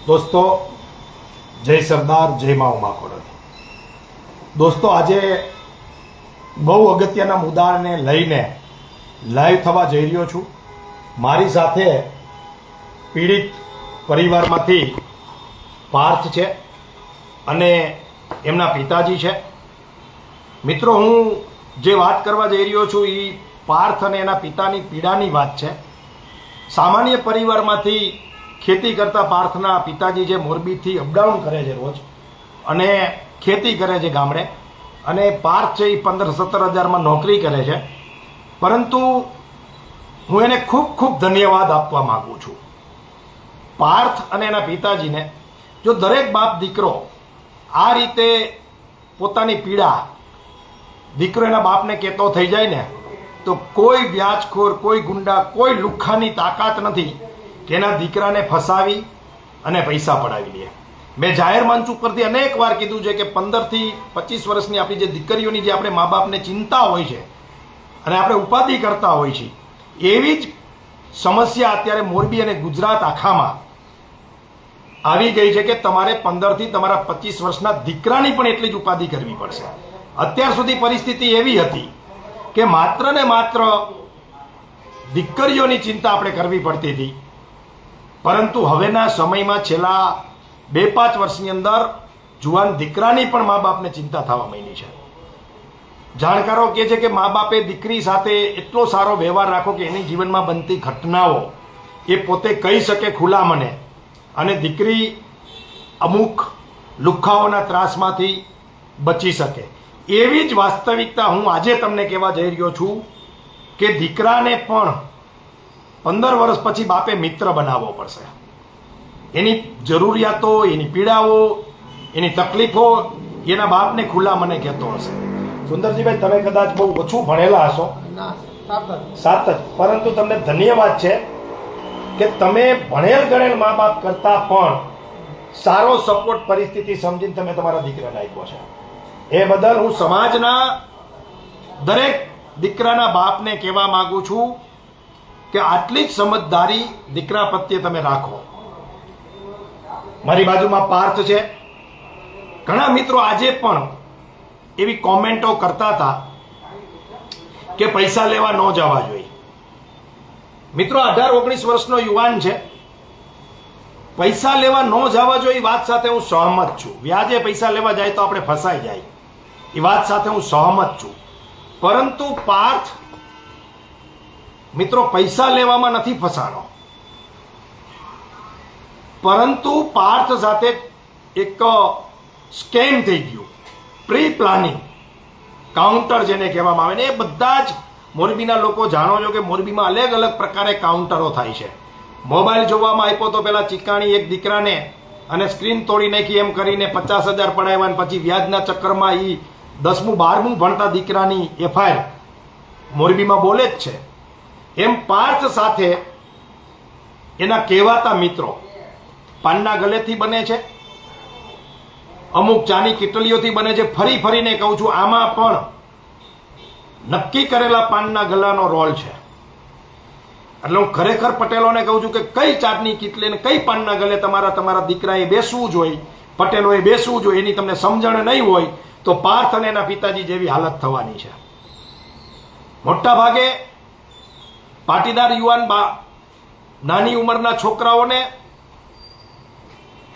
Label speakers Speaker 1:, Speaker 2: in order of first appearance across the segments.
Speaker 1: દોસ્તો, જય સરદાર, જય મા ઉમા ખોડલ. દોસ્તો, આજે બહુ અગત્યના મુદ્દાને લઈને લાઈવ થવા જઈ રહ્યો છું. મારી સાથે પીડિત પરિવારમાંથી પાર્થ છે અને એમના પિતાજી છે. મિત્રો, હું જે વાત કરવા જઈ રહ્યો છું એ પાર્થ અને એના પિતાની પીડાની વાત છે. સામાન્ય પરિવારમાંથી ખેતી કરતા પાર્થના પિતાજી જે મોરબીથી અપડાઉન કરે છે રોજ અને ખેતી કરે છે ગામડે, અને પાર્થ છે એ 15-17 હજારમાં નોકરી કરે છે. પરંતુ હું એને ખૂબ ખૂબ ધન્યવાદ આપવા માગું છું. પાર્થ અને એના પિતાજીને જો દરેક બાપ દીકરો આ રીતે પોતાની પીડા દીકરો એના બાપને કહેતો થઈ જાય ને, તો કોઈ વ્યાજખોર, કોઈ ગુંડા, કોઈ લુખ્ખાની તાકાત નથી કે એના દીકરાને ફસાવી અને પૈસા પડાવી લે. મેં જાહેર મંચ ઉપરથી અનેક વાર કીધું છે કે 15થી 25 વર્ષની આપણી જે દીકરીઓની જે આપણે મા બાપને ચિંતા હોય છે અને આપણે ઉપાધિ કરતા હોય છે, એવી જ સમસ્યા અત્યારે મોરબી અને ગુજરાત આખામાં આવી ગઈ છે કે તમારે 15થી તમારા 25 વર્ષના દીકરાની પણ એટલી જ ઉપાધિ કરવી પડશે. અત્યાર સુધી પરિસ્થિતિ એવી હતી કે માત્ર ને માત્ર દીકરીઓની ચિંતા આપણે કરવી પડતી હતી. પરંતુ હવેના સમયમાં છેલ્લા 2-5 વર્ષની અંદર જુવાન દીકરાની પણ મા બાપને ચિંતા થવા માંડી છે. જાણકારો કહે છે કે મા બાપે દીકરી સાથે એટલો સારો વ્યવહાર રાખો કે એની જીવનમાં બનતી ઘટનાઓ એ પોતે કહી શકે ખુલ્લા મને, અને દીકરી અમુક લુખ્ખાઓના ત્રાસમાંથી બચી શકે. એવી જ વાસ્તવિકતા હું આજે તમને કહેવા જઈ રહ્યો છું કે દીકરાને પણ 15 વર્ષ પછી બાપે મિત્ર બનાવવો પડશે. એની જરૂરિયાતો, એની પીડાઓ, એની તકલીફો એના બાપને ખુલ્લા મને કહેતો હશે. સુંદરજીભાઈ, તમે કદાચ બહુ ઓછું ભણેલા હશો, 7 જ, પરંતુ તમને ધન્યવાદ છે કે તમે ભણેલ ગણેલ મા બાપ કરતા પણ સારો સપોર્ટ પરિસ્થિતિ સમજીને તમે તમારા દીકરાને આપ્યો છે. એ બદલ હું સમાજના દરેક દીકરાના બાપને કહેવા માંગુ છું કે આટલી જ સમજદારી દીકરા પ્રત્યે તમે રાખો. મારી બાજુમાં પાર્થ છે. ઘણા મિત્રો આજે પણ એવી કોમેન્ટો કરતા હતા કે પૈસા લેવા ન જવા જોઈએ. મિત્રો, 18-19 વર્ષનો યુવાન છે, પૈસા લેવા ન જવા જોઈએ વાત સાથે હું સહમત છું. વ્યાજે પૈસા લેવા જાય તો આપણે ફસાઈ જાય, એ વાત સાથે હું સહમત છું. પરંતુ પાર્થ મિત્રો પૈસા લેવામાં નથી ફસાણો, પરંતુ પાર્થ સાથે એક સ્કેમ થઈ ગયું. પ્રી પ્લાનિંગ કાઉન્ટર જેને કહેવામાં આવે ને, એ બધા જ મોરબીના લોકો જાણો છો કે મોરબીમાં અલગ અલગ પ્રકારે કાઉન્ટરો થાય છે. મોબાઈલ જોવામાં આપ્યો તો પેલા ચીકાણી એક દીકરાને અને સ્ક્રીન તોડી નાખી એમ કરીને 50,000 પડાવ્યા, અને પછી વ્યાજના ચક્કરમાં એ 10મું 12મું ભણતા દીકરાની એફઆઈઆર મોરબીમાં બોલે જ છે. એમ પાર્થ સાથે એના કહેવાતા મિત્રો પાનના ગલેથી બને છે, અમુક ચાની કીટલીઓથી બને છે. ફરી ફરીને કહું છું, આમાં પણ નક્કી કરેલા પાનના ગલાનો રોલ છે. એટલે હું ખરેખર પટેલોને કહું છું કે કઈ ચાટની કીટલી ને કઈ પાનના ગલે તમારા દીકરાએ બેસવું જોઈએ, પટેલોએ બેસવું જોઈએ, એની તમને સમજણ નહીં હોય તો પાર્થ અને એના પિતાજી જેવી હાલત થવાની છે. મોટા ભાગે પાટીદાર યુવાન નાની ઉંમરના છોકરાઓને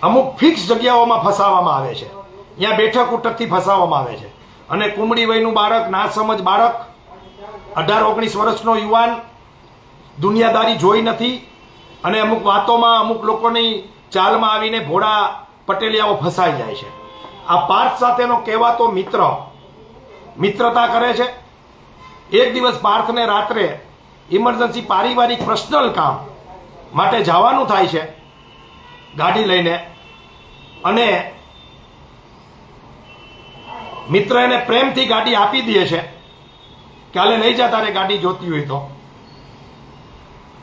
Speaker 1: અમુક ફિક્સ જગ્યાઓમાં ફસાવવામાં આવે છે. ત્યાં બેઠક ઉઠકથી ફસાવવામાં આવે છે. અને કુમળી વયનું બાળક, નાસમજ બાળક, 18-19 વર્ષનો યુવાન દુનિયાદારી જોઈ નથી અને અમુક વાતોમાં, અમુક લોકોની ચાલમાં આવીને ભોળા પટેલિયાઓ ફસાઈ જાય છે. આ પાર્થ સાથેનો કહેવાતો મિત્રતા કરે છે. એક દિવસ પાર્થને રાત્રે ઇમરજન્સી પારિવારિક પર્સનલ કામ માટે જવાનું થાય છે ગાડી લઈને, અને મિત્ર એને પ્રેમથી ગાડી આપી દે છે કે હાલે લઈ જા, તારે ગાડી જોતી હોય તો.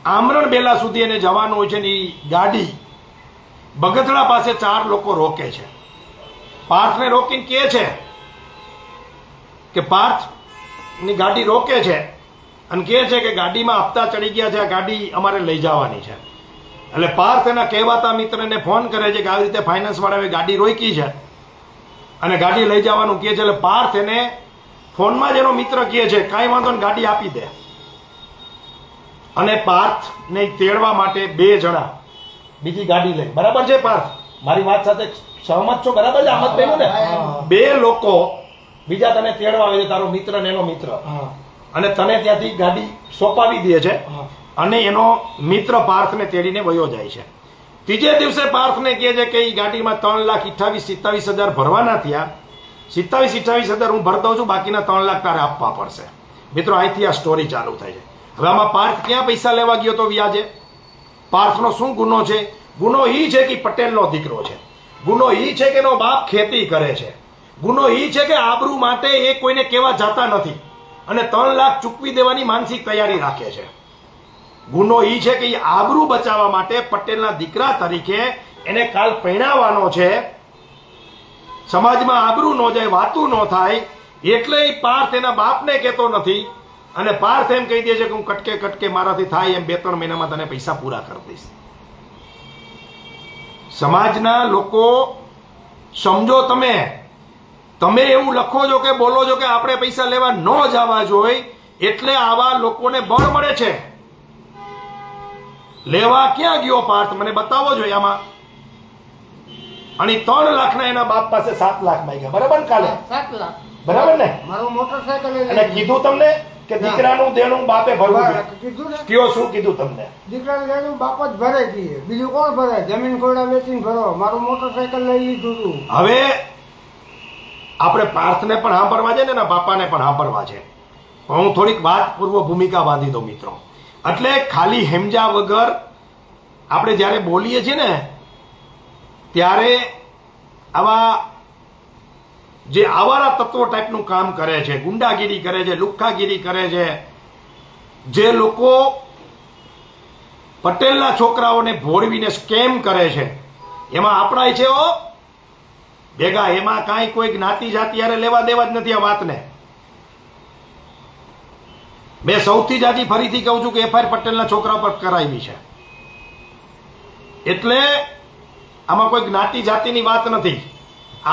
Speaker 1: આમરણ બેલા સુધી એને જવાનું હોય છે ને એ ગાડી બગથડા પાસે 4 લોકો રોકે છે. પાર્થને રોકીને કહે છે કે પાર્થની ગાડી રોકે છે અને કહે છે કે ગાડીમાં હપ્તા ચડી ગયા છે, આ ગાડી અમારે લઈ જવાની છે. એટલે પાર્થ એના કહેવાતા મિત્રને ફોન કરે છે કે આવી રીતે ફાઇનાન્સ વાળાએ ગાડી રોકી છે અને ગાડી લઈ જવાનું કહે છે. એટલે પાર્થ એને ફોનમાં જ એનો મિત્ર કહે છે કાંઈ વાંધો ને ગાડી આપી દે. અને પાર્થને તેડવા માટે 2 જણા બીજી ગાડી લઈ. બરાબર છે પાર્થ? મારી વાત સાથે સહમત છો? બરાબર છે આમદભાઈ ને? 2 લોકો બીજા તને તેડવા આવે છે, તારો મિત્ર ને એનો મિત્ર, અને તને ત્યાંથી ગાડી સોંપાવી દે છે અને એનો મિત્ર પાર્થને તેડીને વયો જાય છે. ત્રીજે દિવસે પાર્થને કહે છે કે એ ગાડીમાં 3,28,27,000 ભરવાના થયા. 27,28,000 હું ભરતો છું, બાકીના 3 લાખ તારે આપવા પડશે. મિત્રો, અહીંથી આ સ્ટોરી ચાલુ થાય છે. હવે આમાં પાર્થ ક્યાં પૈસા લેવા ગયો તો વ્યાજે? પાર્થનો શું ગુનો છે? ગુનો એ છે કે પટેલનો દીકરો છે. ગુનો એ છે કે એનો બાપ ખેતી કરે છે. ગુનો એ છે કે આબરૂ માટે એ કોઈને કહેવા જતા નથી અને 3 લાખ ચૂકવી દેવાની માનસિક તૈયારી રાખે છે. ગુનો એ છે કે એ આબરૂ બચાવવા માટે પટેલના દીકરા તરીકે એને કાલ પરણાવવાનો છે. સમાજમાં આબરૂ ન જાય, વાતું ન થાય, એટલે એ પાર્થ એના બાપને કહેતો નથી અને પાર્થ એમ કહી દે છે કે હું કટકે કટકે મારાથી થાય એમ 2-3 મહિનામાં તને પૈસા પૂરા કરી દઈશ. સમાજના લોકો સમજો, તમે એવું લખો છો કે બોલો છો કે આપણે પૈસા લેવા ન જવા જોઈએ, એટલે આવા લોકોને બળ મળે છે. લેવા ક્યાં ગયો પાર્થ? મને બતાવો જોઈએ આમાં. અને 3 લાખના એના બાપ પાસે 7 લાખ માંગ્યા. બરાબર ને? કાલે
Speaker 2: 7 લાખ.
Speaker 1: બરાબર ને?
Speaker 2: મારું મોટરસાયકલ
Speaker 1: અને કીધું તમને કે દીકરાનું દેણું બાપે ભરવું જોઈએ.
Speaker 2: કીધું ને,
Speaker 1: કયો શું કીધું તમને?
Speaker 2: દીકરાનું દેણું બાપ જ ભરે કીએ, બીજું કોણ ભરે? જમીન ખોડા વેચીને ભરો. મારું મોટરસાયકલ લઈ લીધું હતું.
Speaker 1: હવે આપણે પાર્થને પણ સાંભળવા છે ને એના બાપાને પણ સાંભળવા છે. હું થોડીક વાત પૂર્વ ભૂમિકા બાંધી દઉં મિત્રો. એટલે ખાલી હેમજા વગર આપણે જ્યારે બોલીએ છીએ ને ત્યારે આવા જે આવારા તત્વો ટાઈપનું કામ કરે છે, ગુંડાગીરી કરે છે, લુખ્ખાગીરી કરે છે, જે લોકો પટેલના છોકરાઓને ભોળવીને સ્કેમ કરે છે, એમાં આપણા છે ભેગા. એમાં કાંઈ કોઈ જ્ઞાતિ જાતિ યારે લેવા દેવા જ નથી આ વાતને. મેં સૌથી જાજી ફરીથી કહું છું કે એફઆઈઆર પટેલના છોકરા પર કરાવી છે. એટલે આમાં કોઈ જ્ઞાતિ જાતિની વાત નથી.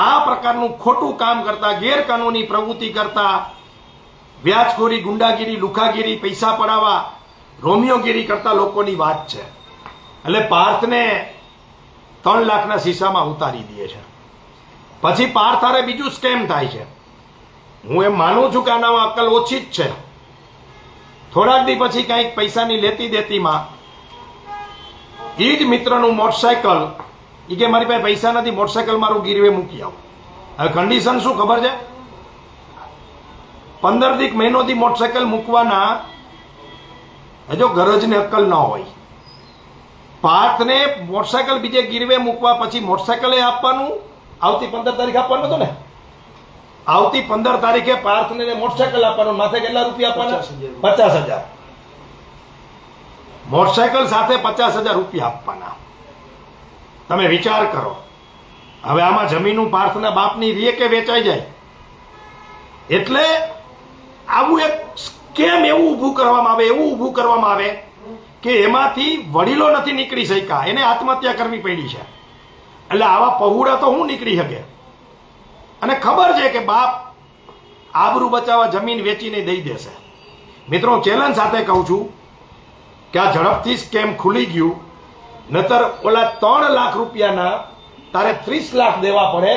Speaker 1: આ પ્રકારનું ખોટું કામ કરતા, ગેરકાનૂની પ્રવૃત્તિ કરતા, વ્યાજખોરી, ગુંડાગીરી, લુખાગીરી, પૈસા પડાવવા, રોમિયોગીરી કરતા લોકોની વાત છે. એટલે પાર્થને 3 લાખના શીશામાં ઉતારી દે છે. પછી પાર્થ હારે બીજું સ્કેમ થાય છે. હું એમ માનું છું કે આનામાં અક્કલ ઓછી જ છે. થોડાક દી પછી કંઈક પૈસાની લેતી દેતીમાં એ જ મિત્રનું મોટરસાયકલ, એ કે મારી પાસે પૈસા નથી, મોટરસાયકલ મારું ગીરવે મૂકી આવું. હવે કન્ડિશન શું ખબર છે? 15 મહિનોથી મોટરસાયકલ મૂકવાના જો ગરજને અક્કલ ન હોય. પાર્થને મોટરસાયકલ બીજે ગીરવે મૂકવા પછી મોટરસાયકલ આપવાનું, આવતી 15 તારીખ આપવાનું હતું ને, આવતી 15 તારીખે પાર્થને મોટરસાયકલ આપવાનું. માથે કેટલા રૂપિયા આપવાના? 50,000. મોટરસાયકલ સાથે 50,000 રૂપિયા આપવાના. તમે વિચાર કરો. હવે આમાં જમીનું પાર્થના બાપની રીએ કે વેચાઈ જાય. એટલે આવું એક સ્કેમ એવું ઊભું કરવામાં આવે કે એમાંથી વડીલો નથી નીકળી શક્યા, એને આત્મહત્યા કરવી પડી છે. એટલે આવા પહોળા તો હું નીકળી શકે. અને ખબર છે કે બાપ આબરૂ બચાવવા જમીન વેચીને દઈ દેશે. મિત્રો, હું ચેલેન્જ સાથે કહું છું કે આ ઝડપથી સ્કેમ ખુલી ગયું, નતર ઓલા 3 લાખ રૂપિયાના તારે 30 લાખ દેવા પડે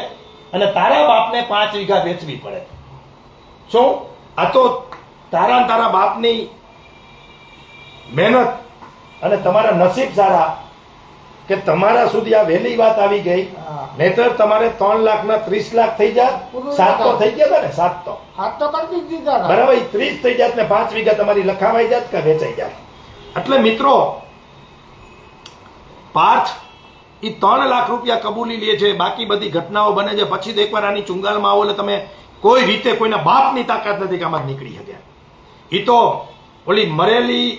Speaker 1: અને તારા બાપને 5 વીઘા વેચવી પડે. શું? આ તો તારા બાપની મહેનત અને તમારા નસીબ સારા કે તમારા સુધી આ વહેલી વાત આવી ગઈ. નહીતર તમારે 3 લાખના 30 લાખ થઈ જાત. 7 તો થઈ ગયા હતા ને? 7 તો
Speaker 2: કરી દીધા.
Speaker 1: બરાબર. 30 થઈ જાત ને 5 વીઘા તમારી લખાવાઈ જાત કે વેચાઈ જાત. એટલે મિત્રો, પાર્થ એ 3 લાખ રૂપિયા કબૂલી લે છે. બાકી બધી ઘટનાઓ બને છે. પછી તો એકવાર આની ચુંગાલમાં આવો એટલે તમે કોઈ રીતે કોઈના બાપની તાકાત નથી કે આમાં નીકળી શકે. એ તો ઓલી મરેલી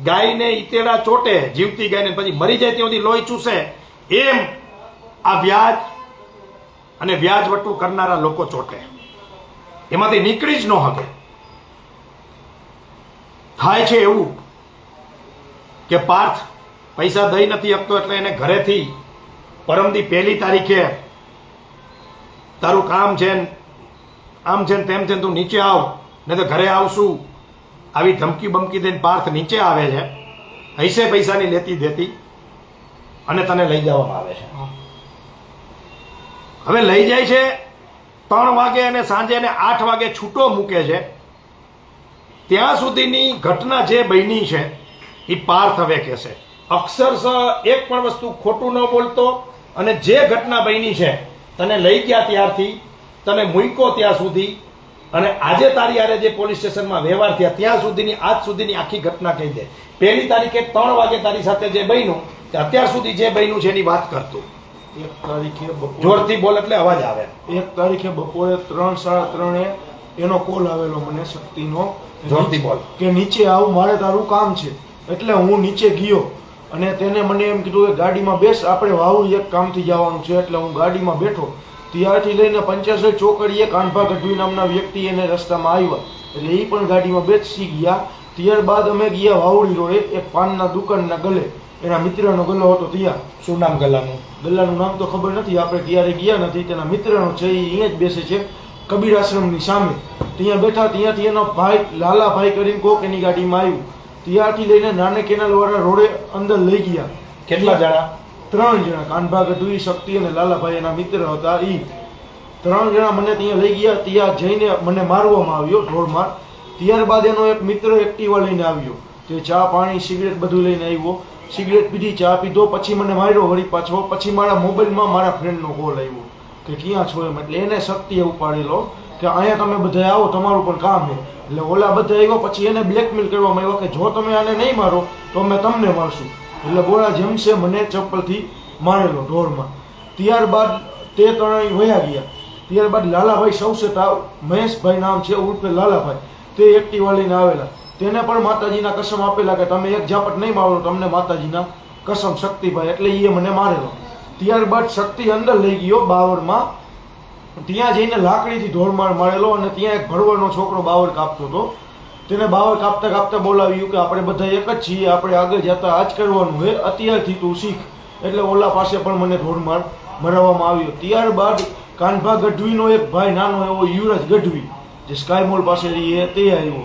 Speaker 1: ગાયને ઈતેડા ચોટે, જીવતી ગાયને પછી મરી જાય ત્યાં સુધી લોહી ચૂસે, એમ આ વ્યાજ અને વ્યાજવટું કરનારા લોકો ચોટે. એમાંથી નીકળી જ ન શકે. થાય છે એવું કે પાર્થ પૈસા દઈ નથી શકતો એટલે એને ઘરેથી પરમદી 1 તારીખે તારું કામ છે ને આમ છે ને તેમ છે ને તું નીચે આવ ને તો ઘરે આવશું આવી ધમકી બમકી દઈને પાર્થ નીચે આવે છે, હૈસે પૈસાની લેતી દેતી અને તને લઈ જવામાં આવે છે. હવે લઈ જાય છે 3 વાગે અને સાંજે એને 8 વાગે છૂટો મૂકે છે. ત્યાં સુધીની ઘટના જે બની છે એ પાર્થ હવે કહેશે. અક્ષરશઃ એક પણ વસ્તુ ખોટું ન બોલતો અને જે ઘટના બની છે તને લઈ ગયા ત્યારથી તને મૂક્યો ત્યાં સુધી અને આજે તારી હારે જે પોલીસ સ્ટેશનમાં વ્યવહાર થયા ત્યાં સુધીની આજ સુધીની આખી ઘટના કહી દે. 1 તારીખે 3 વાગે તારી સાથે જે બન્યું તે અત્યાર સુધી જે બન્યું છે એની વાત કરતું.
Speaker 3: 1 તારીખે
Speaker 1: જોરથી બોલ એટલે અવાજ આવે.
Speaker 3: 1 તારીખે બપોરે 3:30 એનો કોલ આવેલો મને શક્તિનો,
Speaker 1: જોરથી બોલ.
Speaker 3: કે નીચે આવ, મારે તારું કામ છે. એટલે હું નીચે ગયો અને તેને મને એમ કીધું કે ગાડીમાં બેસ, આપણે વાવડી એક કામથી જવાનું છે. એટલે હું ગાડીમાં બેઠો. ત્યારથી લઈને પંચાસર ચોકડીએ કાનભા ગઢવી નામના વ્યક્તિ એને રસ્તામાં આવ્યા એટલે એ પણ ગાડીમાં બેસી ગયા. ત્યારબાદ અમે ગયા વાવડી રોડે એક પાનના દુકાનના ગલે, એના મિત્રનો ગલ્લો હતો. ત્યાં
Speaker 1: શું નામ ગલ્લાનું?
Speaker 3: ગલ્લાનું નામ તો ખબર નથી, આપણે ત્યારે ગયા નથી. તેના મિત્રનો છે, એ અહીંયા જ બેસે છે કબીર આશ્રમની સામે. ત્યાં બેઠા, ત્યાંથી એનો ભાઈ લાલાભાઈ કરીને કોક એની ગાડીમાં આવ્યું. ત્યાંથી લઈને નાને કેનાલ વાળા રોડે અંદર લઈ ગયા.
Speaker 1: કેટલા જણા?
Speaker 3: 3 જણા, કાનભા ગઢવી, શક્તિ અને લાલાભાઈ એના મિત્ર હતા. એ 3 જણા મને ત્યાં લઈ ગયા. ત્યાં જઈને મને મારવામાં આવ્યો, ઢોરમાર. ત્યારબાદ એનો એક મિત્ર એક્ટિવા લઈને આવ્યો, તે ચા પાણી સિગરેટ બધું લઈને આવ્યો. સિગરેટ પીધી, ચા પીધો, પછી મને માર્યો વળી પાછો. પછી મારા મોબાઈલમાં મારા ફ્રેન્ડનો કોલ આવ્યો કે ક્યાં છો એમ. એટલે એને શક્તિએ ઉપાડેલો કે અહીંયા તમે બધા આવો, તમારું પણ કામ છે. એટલે ઓલા બધા આવ્યો. પછી એને બ્લેકમેલ કરવામાં આવ્યો કે જો તમે આને નહીં મારો તો અમે તમને મારશું. એટલે બોલા જેમ છે મને ચપ્પલથી મારેલો ઢોરમાં. ત્યારબાદ તે 3 વયા ગયા. ત્યારબાદ લાલાભાઈ સૌસે મહેશભાઈ નામ છે ઉર્ફે લાલાભાઈ, તે એક્ટિવા લઈને આવેલા. તેને પણ માતાજીના કસમ આપેલા કે તમે એક ઝાપટ નહીં મારો, તમને માતાજીના કસમ શક્તિભાઈ. એટલે એ મને મારેલો. ત્યારબાદ શક્તિ અંદર લઈ ગયો બાવરમાં. ત્યાં જઈને લાકડીથી ઢોરમાર મારેલો અને ત્યાં એક ભરવાડનો છોકરો બાવર કાપતો હતો. તેને બાવર કાપતા કાપતા બોલાવ્યું કે આપણે બધા એક જ છીએ, આપણે આગળ જતા આ જ કરવાનું છે, અત્યારથી તું શીખ. એટલે ઓલા પાસે પણ મને ઢોરમાર મરાવવામાં આવ્યો. ત્યારબાદ કાનભા ગઢવીનો એક ભાઈ નાનો એવો યુવરાજ ગઢવી, જે સ્કાય મોલ પાસે રહીએ, તે આવ્યો.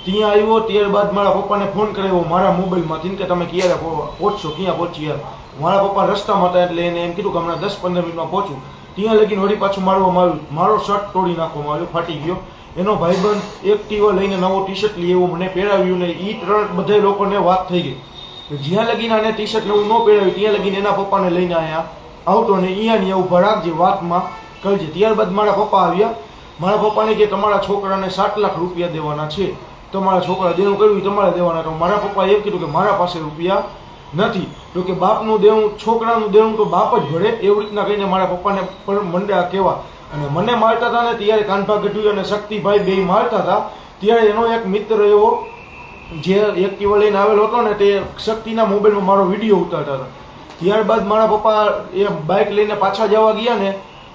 Speaker 3: ત્યાં આવ્યો. ત્યારબાદ મારા પપ્પાને ફોન કરાવ્યો મારા મોબાઈલમાંથી કે તમે ક્યારે પહોંચશો, ક્યાં પહોંચી. મારા પપ્પા રસ્તામાં હતા એટલે એને એમ કીધું કે હમણાં 10-15 મિનિટમાં પહોંચું. ત્યાં લગીને વળી પાછું મારવામાં આવ્યું. મારો શર્ટ તોડી નાખવામાં આવ્યો, ફાટી ગયો. એનો ભાઈબંધ એક્ટિવા લઈને નવો ટી-શર્ટ લઈ એવું મને પહેરાવ્યું ને એ 3 બધા લોકોને વાત થઈ ગઈ. જ્યાં લગીને આને ટી-શર્ટ નવું ન પહેરાવ્યું ત્યાં લગીને એના પપ્પાને લઈને અહીંયા આવતો ને અહીંયા ઊભા રાખજે, વાતમાં કરજે. ત્યારબાદ મારા પપ્પા આવ્યા. મારા પપ્પાને કે તમારા છોકરાને 7 લાખ રૂપિયા દેવાના છે, તમારા છોકરા દેવું કર્યું તમારે દેવાના. તો મારા પપ્પાએ એમ કીધું કે મારા પાસે રૂપિયા નથી. તો કે બાપનું દેવું, છોકરાનું દેવું તો બાપ જ ભરે, એવી રીતના કહીને મારા પપ્પાને પણ મંડ્યા કહેવા. અને મને મારતા હતા ને ત્યારે કાનભા ગઢવી અને શક્તિભાઈ બે મારતા હતા. ત્યારે એનો એક મિત્ર એવો જે એક્ટિવા લઈને આવેલો હતો ને, તે શક્તિના મોબાઈલમાં મારો વિડીયો ઉતારતા હતા. ત્યારબાદ મારા પપ્પા એ બાઇક લઈને પાછા જવા ગયા ને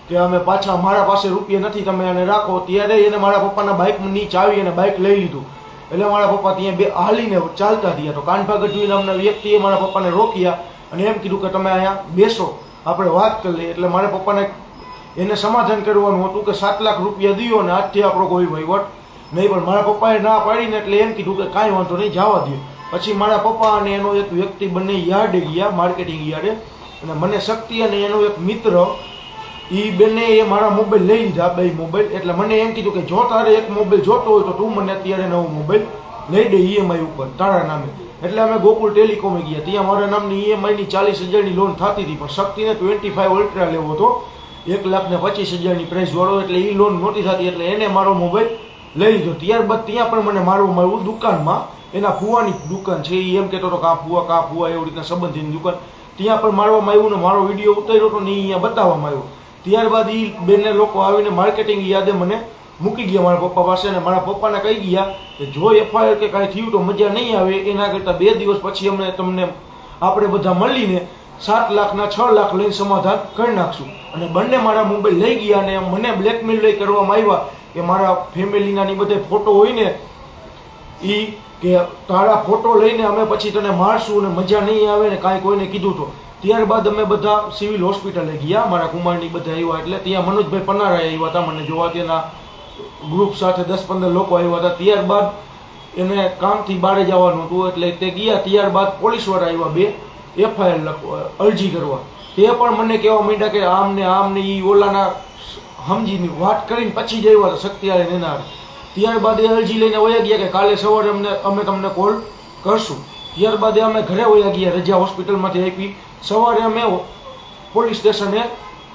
Speaker 3: કે અમે પાછા, મારા પાસે રૂપિયા નથી, તમે આને રાખો. ત્યારે એને મારા પપ્પાના બાઇકની ચાવી અને બાઇક લઈ લીધું. એટલે મારા પપ્પા ત્યાં હાલીને ચાલતા થયા. તો કાનભા ગઢવી નામના વ્યક્તિએ મારા પપ્પાને રોક્યા અને એમ કીધું કે તમે અહીંયા બેસો, આપણે વાત કરી લઈએ. એટલે મારા પપ્પાને એને સમાધાન કરવાનું હતું કે 7 લાખ રૂપિયા દીધો ને આજથી આપણો કોઈ વહીવટ નહીં. પણ મારા પપ્પાએ ના પાડીને એટલે એમ કીધું કે કાંઈ વાંધો નહીં, જવા દો. પછી મારા પપ્પા અને એનો એક વ્યક્તિ બંને યાર્ડે ગયા, માર્કેટિંગ યાર્ડે. અને મને શક્તિ અને એનો એક મિત્ર એ બંને એ મારા મોબાઈલ લઈ લીધા, 2 મોબાઈલ. એટલે મને એમ કીધું કે જો તારે એક મોબાઈલ જોતો હોય તો તું મને અત્યારે નવો મોબાઈલ લઈ દે EMI ઉપર તારા નામે. એટલે અમે ગોકુલ ટેલિકોમે ગયા. ત્યાં મારા નામની EMIની 40,000ની લોન થતી હતી, પણ શક્તિને 25 અલ્ટ્રા લેવો હતો, 1,25,000ની પ્રાઇસ વાળો. એટલે એ લોન નહોતી થતી, એટલે એને મારો મોબાઈલ લઈ લીધો. ત્યારબાદ ત્યાં પણ મને મારવામાં આવ્યું દુકાનમાં. એના ફુવાની દુકાન છે, એ એમ કહેતો હતો કાં ફુવા એવી રીતના સંબંધીની દુકાન. ત્યાં પણ મારવામાં આવ્યું ને મારો વિડીયો ઉતાર્યો હતો ને એ અહીંયા બતાવવામાં આવ્યો. ત્યારબાદ એ બંને લોકો આવીને માર્કેટિંગ યાદે મને મૂકી ગયા મારા પપ્પા પાસે. અને મારા પપ્પાને કહી ગયા કે જો FIR કે કાંઈ થયું તો મજા નહીં આવે, એના કરતાં 2 દિવસ પછી અમે તમને આપણે બધા મળીને 7 લાખના 6 લાખ લઈને સમાધાન કરી નાખશું. અને બંને મારા મોબાઈલ લઈ ગયા અને મને બ્લેકમેલ લઈ કરવામાં આવ્યા કે મારા ફેમિલીના ની બધે ફોટો હોય ને એ કે તારા ફોટો લઈને અમે પછી તને મારશું અને મજા નહીં આવે ને કાંઈ કોઈને કીધું તો. ત્યારબાદ અમે બધા સિવિલ હોસ્પિટલે ગયા, મારા કુમારની બધા આવ્યા, એટલે ત્યાં મનોજભાઈ પનારા આવ્યા હતા મને જોવા, તેના ગ્રુપ સાથે 10-15 લોકો આવ્યા હતા. ત્યારબાદ એને કામથી બહાર જવાનું હતું એટલે તે ગયા. ત્યારબાદ પોલીસવાળા આવ્યા 2 FIR અરજી કરવા. તે પણ મને કહેવા માંડ્યા કે આમ ને ઈ ઓલાના સમજીની વાત કરીને પછી જ આવ્યા હતા શક્તિવાળી નેનાર. ત્યારબાદ એ અરજી લઈને વયા ગયા કે કાલે સવારે અમે તમને કોલ કરશું. ત્યારબાદ અમે ઘરે વયા ગયા, રજા હોસ્પિટલમાંથી આપી. સવારે અમે પોલીસ સ્ટેશને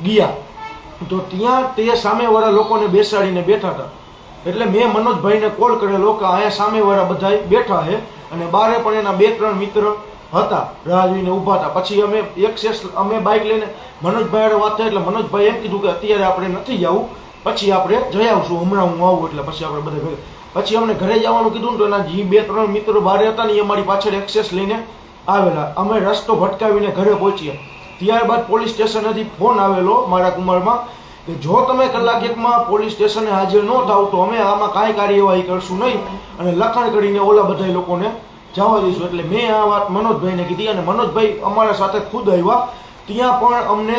Speaker 3: ગયા તો ત્યાં તે સામેવાળા લોકોને બેસાડીને બેઠા હતા. એટલે મેં મનોજભાઈને કોલ કરેલો કે અહીંયા સામેવાળા બધા બેઠા છે અને બારે પણ એના 2-3 મિત્ર હતા, રાહ જોઈને ઊભા હતા. પછી અમે બાઇક લઈને મનોજભાઈ હારે વાત થઈ એટલે મનોજભાઈ એમ કીધું કે અત્યારે આપણે નથી જવું, પછી આપણે જઈ આવશું, હમણાં હું આવું એટલે પછી આપણે બધા પછી અમને ઘરે જવાનું કીધું ને તો એના જે 2-3 મિત્રો બહાર હતા ને એ અમારી પાછળ એક્સેસ લઈને આવેલા. અમે રસ્તો ભટકાવીને ઘરે પહોંચ્યા. ત્યારબાદ પોલીસ સ્ટેશનેથી ફોન આવેલો મારા કુમારમાં કે જો તમે કલાક એકમાં પોલીસ સ્ટેશને હાજર ન થાવ તો અમે આમાં કાંઈ કાર્યવાહી કરશું નહીં અને લખાણ કરીને ઓલા બધા લોકોને જવા દઈશું. એટલે મેં આ વાત મનોજભાઈને કીધી અને મનોજભાઈ અમારા સાથે ખુદ આવ્યા. ત્યાં પણ અમને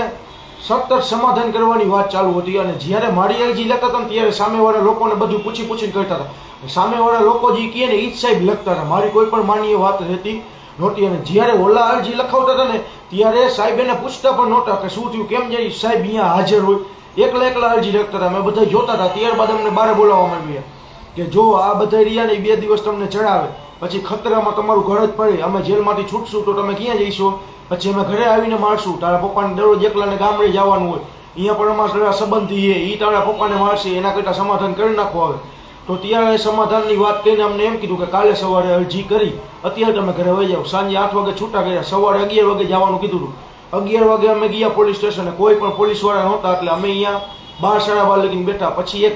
Speaker 3: સતત સમાધાન કરવાની વાત ચાલુ હતી અને જ્યારે મારી અરજી લખતા હતા ત્યારે સામેવાળા લોકોને બધું પૂછીને કરતા હતા. સામેવાળા લોકો જે કહે ને એ જ સાહેબ લખતા હતા, મારી કોઈ પણ માનીય વાત રહેતી નહોતી. અને જ્યારે ઓલા અરજી લખાવતા હતા ને ત્યારે સાહેબ એને પૂછતા પણ નહોતા કે શું થયું, કેમ જાય સાહેબ અહીંયા હાજર હોય, એકલા અરજી લખતા હતા. અમે બધા જોતા હતા. ત્યારબાદ અમને બહાર બોલાવવામાં આવ્યા કે જો આ બધા રહ્યા ને 2 દિવસ તમને ચડાવે, પછી ખતરામાં તમારું ઘર જ પડે, અમે જેલમાંથી છૂટશું તો તમે ક્યાં જઈશો, પછી અમે ઘરે આવીને મારશું, તારા પપ્પાને દરરોજ એકલાને ગામડે જવાનું હોય, અહીંયા પણ અમારા સંબંધી છે એ તારા પપ્પાને મારશે, એના કરતાં સમાધાન કરી નાખો આવે. તો ત્યારે સમાધાનની વાત કહીને અમને એમ કીધું કે કાલે સવારે અરજી કરી અત્યારે તમે ઘરે વહી જાઓ. સાંજે 8 વાગે છૂટા કર્યા, સવારે 11 વાગે જવાનું કીધું હતું. 11 વાગે અમે ગયા પોલીસ સ્ટેશને, કોઈ પણ પોલીસવાળા નહોતા એટલે અમે અહીંયા 12-12:30 લગીને બેઠા. પછી એક